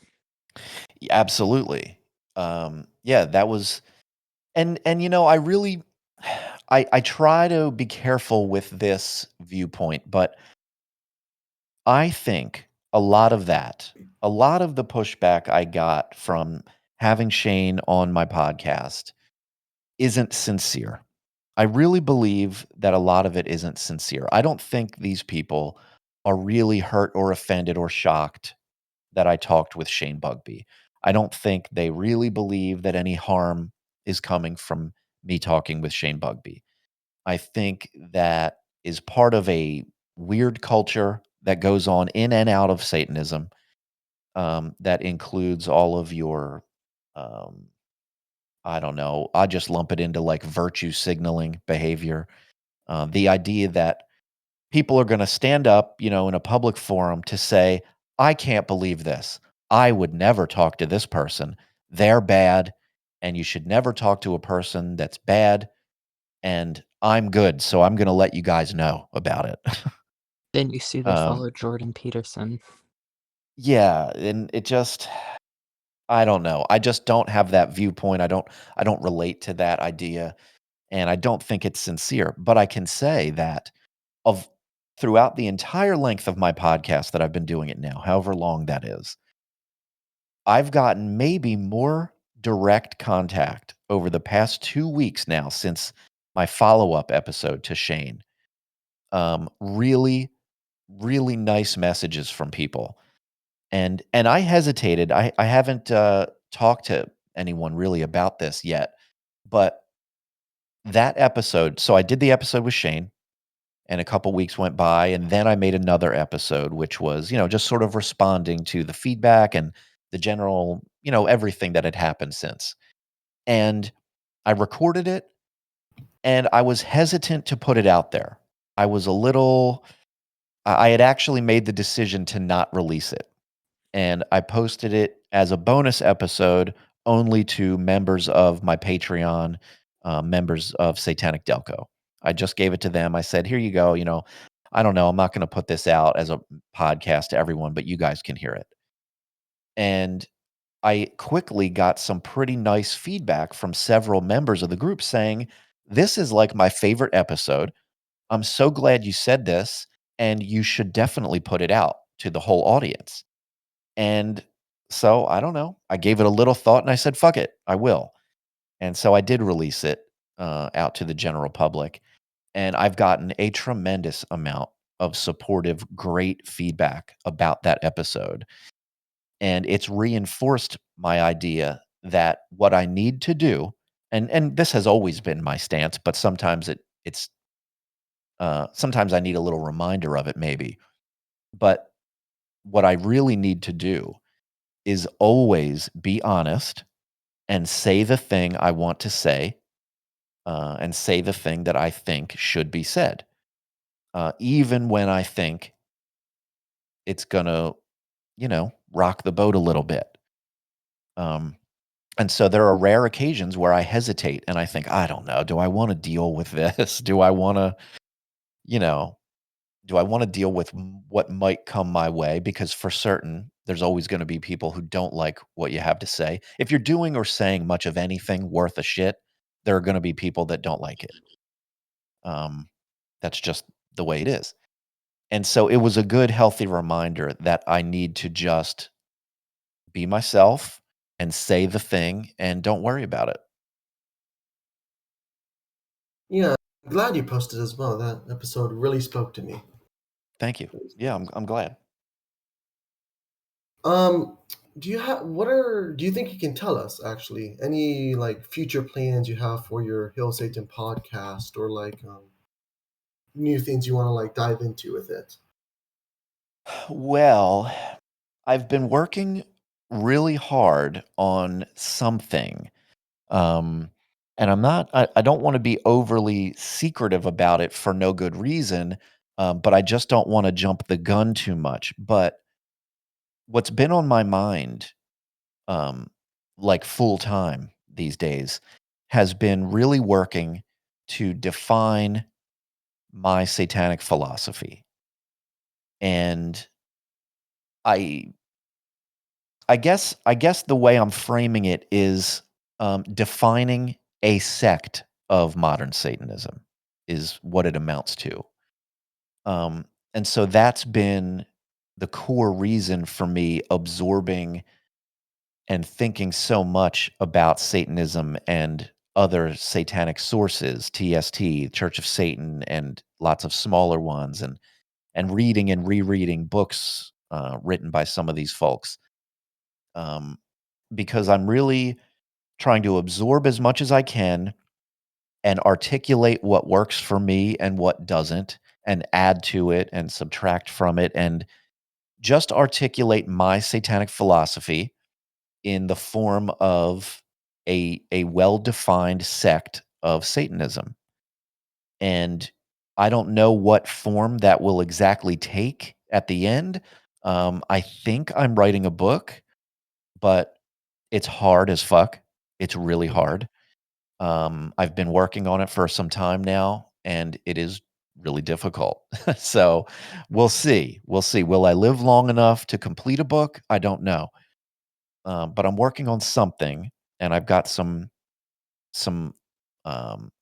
Absolutely. Yeah, that was and I really I try to be careful with this viewpoint, but I think a lot of the pushback I got from having Shane on my podcast isn't sincere. I really believe that a lot of it isn't sincere. I don't think these people are really hurt or offended or shocked that I talked with Shane Bugby. I don't think they really believe that any harm is coming from me talking with Shane Bugby. I think that is part of a weird culture that goes on in and out of Satanism, that includes all of your, um, I don't know, I just lump it into like virtue signaling behavior. The idea that people are going to stand up, in a public forum to say, I can't believe this. I would never talk to this person. They're bad. And you should never talk to a person that's bad. And I'm good. So I'm going to let you guys know about it. Then you see they um, follow Jordan Peterson. yeah. And it just, I don't know. I just don't have that viewpoint. I don't relate to that idea. And I don't think it's sincere. But I can say that of throughout the entire length of my podcast that I've been doing it now, however long that is, I've gotten maybe more direct contact over the past 2 weeks now since my follow-up episode to Shane. Really, really nice messages from people. And I hesitated. I haven't, talked to anyone really about this yet, but that episode, so I did the episode with Shane, and a couple weeks went by, and then I made another episode, which was, just sort of responding to the feedback and the general, everything that had happened since. And I recorded it, and I was hesitant to put it out there. I was a little I had actually made the decision to not release it, and I posted it as a bonus episode only to members of my Patreon, members of Satanic Delco. I just gave it to them. I said, "Here you go, I don't know, I'm not gonna put this out as a podcast to everyone, but you guys can hear it." And I quickly got some pretty nice feedback from several members of the group saying, "This is like my favorite episode. I'm so glad you said this, and you should definitely put it out to the whole audience." And so, I don't know, I gave it a little thought and I said, "Fuck it, I will." And so I did release it, out to the general public, and I've gotten a tremendous amount of supportive, great feedback about that episode. And it's reinforced my idea that what I need to do, and this has always been my stance, but sometimes I need a little reminder of it maybe. But what I really need to do is always be honest and say the thing I want to say, and say the thing that I think should be said, even when I think it's gonna, rock the boat a little bit. Um, and so there are rare occasions where I hesitate and I think, I don't know, do I want to deal with this? You know, do I want to deal with what might come my way? Because for certain, there's always going to be people who don't like what you have to say. If you're doing or saying much of anything worth a shit, there are going to be people that don't like it. Um, that's just the way it is. And so it was a good, healthy reminder that I need to just be myself and say the thing and don't worry about it. Yeah, I'm glad you posted as well. That episode really spoke to me. Thank you. Yeah, I'm glad. Um, do you have do you think you can tell us actually any like future plans you have for your Hill Satan podcast, or like new things you want to like dive into with it? Well, I've been working really hard on something. Um, and I don't want to be overly secretive about it for no good reason. But I just don't want to jump the gun too much. But what's been on my mind, um, like full time these days, has been really working to define my satanic philosophy. And I I guess the way I'm framing it is, defining a sect of modern Satanism is what it amounts to. Um, and so that's been the core reason for me absorbing and thinking so much about Satanism and other satanic sources, TST, Church of Satan, and lots of smaller ones, and reading and rereading books, written by some of these folks. Um, because I'm really trying to absorb as much as I can and articulate what works for me and what doesn't, and add to it and subtract from it, and just articulate my satanic philosophy in the form of a well-defined sect of Satanism. And I don't know what form that will exactly take at the end. I think I'm writing a book, but it's hard as fuck. It's really hard. I've been working on it for some time now, and it is really difficult. So we'll see. We'll see. Will I live long enough to complete a book? I don't know. But I'm working on something, and I've got some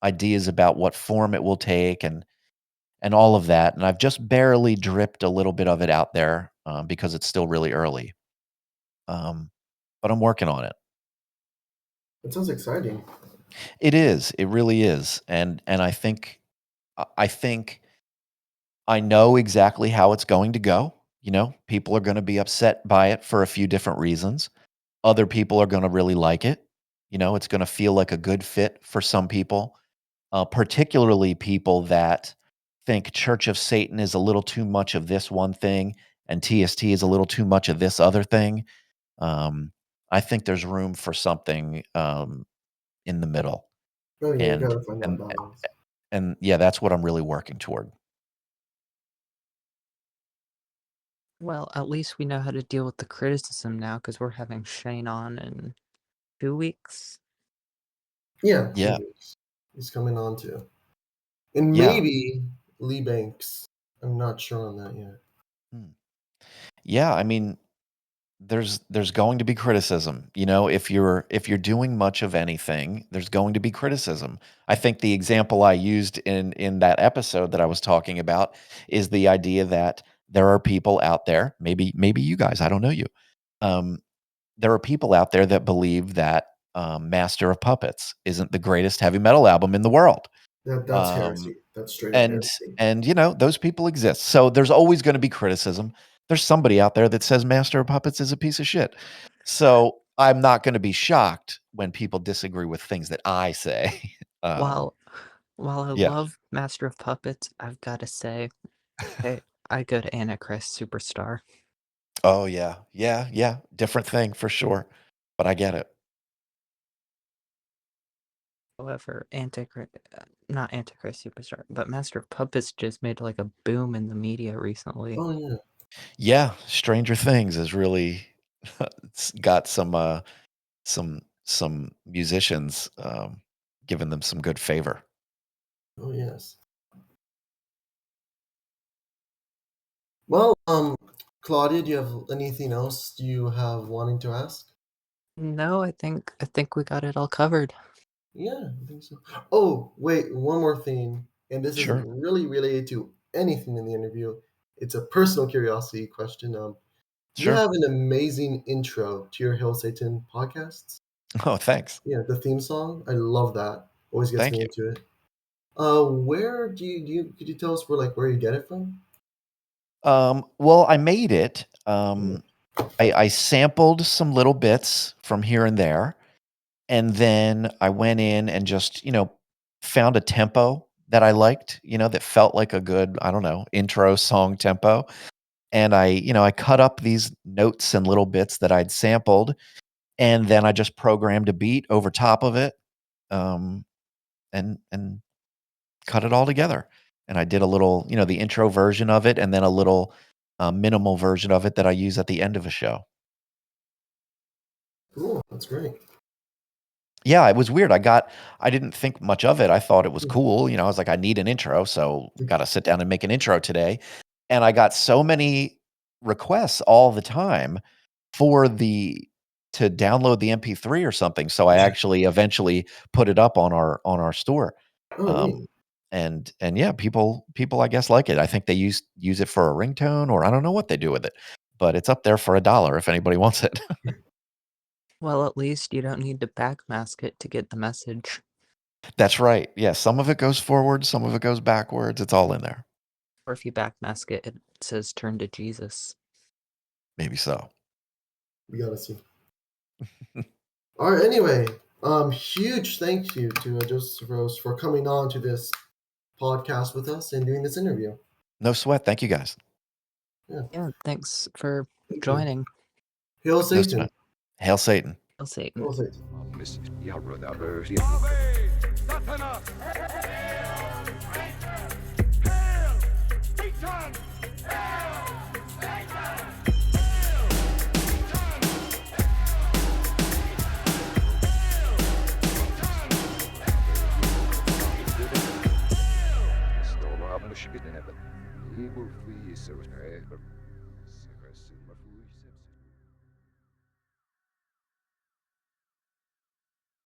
ideas about what form it will take, and all of that. And I've just barely dripped a little bit of it out there because it's still really early. Um, but I'm working on it. That sounds exciting. It is. It really is. And I think I know exactly how it's going to go. You know, people are going to be upset by it for a few different reasons. Other people are going to really like it. You know, it's going to feel like a good fit for some people, particularly people that think Church of Satan is a little too much of this one thing and TST is a little too much of this other thing. Um, I think there's room for something in the middle, Oh yeah, you and gotta find that and balance. and yeah, that's what I'm really working toward. Well, at least we know how to deal with the criticism now because we're having Shane on in 2 weeks. Yeah, Yeah, 2 weeks. He's coming on too. And yeah, maybe Lee Banks. I'm not sure on that yet. mm. Yeah. I mean, there's going to be criticism. You know, if you're doing much of anything, there's going to be criticism. I think the example I used in that episode that I was talking about is the idea that there are people out there, maybe you guys, I don't know you. Um, there are people out there that believe that Master of Puppets isn't the greatest heavy metal album in the world. That's Um, heresy. That's straight up and heresy. and, you know, those people exist. So there's always gonna be criticism. There's somebody out there that says Master of Puppets is a piece of shit. So I'm not gonna be shocked when people disagree with things that I say. Um, While while I yeah. love Master of Puppets, I've got to say, I go to Antichrist Superstar. Oh, yeah. Yeah, yeah. Different thing for sure, but I get it. However, not Antichrist Superstar, but Master of Puppets just made like a boom in the media recently. Oh yeah. Yeah, Stranger Things is really it's got some musicians, giving them some good favor. Oh yes. Well, Claudia, do you have anything else you have wanting to ask? No, I think we got it all covered. Yeah, I think so. Oh, wait, one more thing, and this isn't Sure, really related to anything in the interview. It's a personal curiosity question. You sure. have an amazing intro to your Hail Satan podcasts. Oh, thanks. Yeah, the theme song. I love that. Always gets Thank me you. into it. Where do you could you tell us where you get it from? Well, I made it. Yeah. I sampled some little bits from here and there, and then I went in and just, you know, found a tempo that I liked, you know, that felt like a good, I don't know, intro song tempo. And I cut up these notes and little bits that I'd sampled, and then I just programmed a beat over top of it, um, and cut it all together. And I did a little, you know, the intro version of it, and then a little minimal version of it that I use at the end of a show. Cool. That's great. Yeah, it was weird. I didn't think much of it. I thought it was cool. You know, I was like, I need an intro, so got to sit down and make an intro today. And I got so many requests all the time for the to download the MP3 or something. So I actually eventually put it up on our store. Oh, neat. Um, and yeah, people I guess like it. I think they use it for a ringtone, or I don't know what they do with it, but it's up there for $1 if anybody wants it. Well, at least you don't need to backmask it to get the message. That's right. Yeah, some of it goes forward, some of it goes backwards. It's all in there. Or if you backmask it, it says turn to Jesus. Maybe so. We gotta see. All right. Anyway, Huge thank you to Joseph Rose for coming on to this podcast with us and doing this interview. No sweat. Thank you guys. Yeah, Yeah, thanks for thank you. joining. Hail No Satan. sweat. Hail Satan. Hail Satan. Hail Satan. Still, I'm gonna shoot it in heaven. He will flee, sir.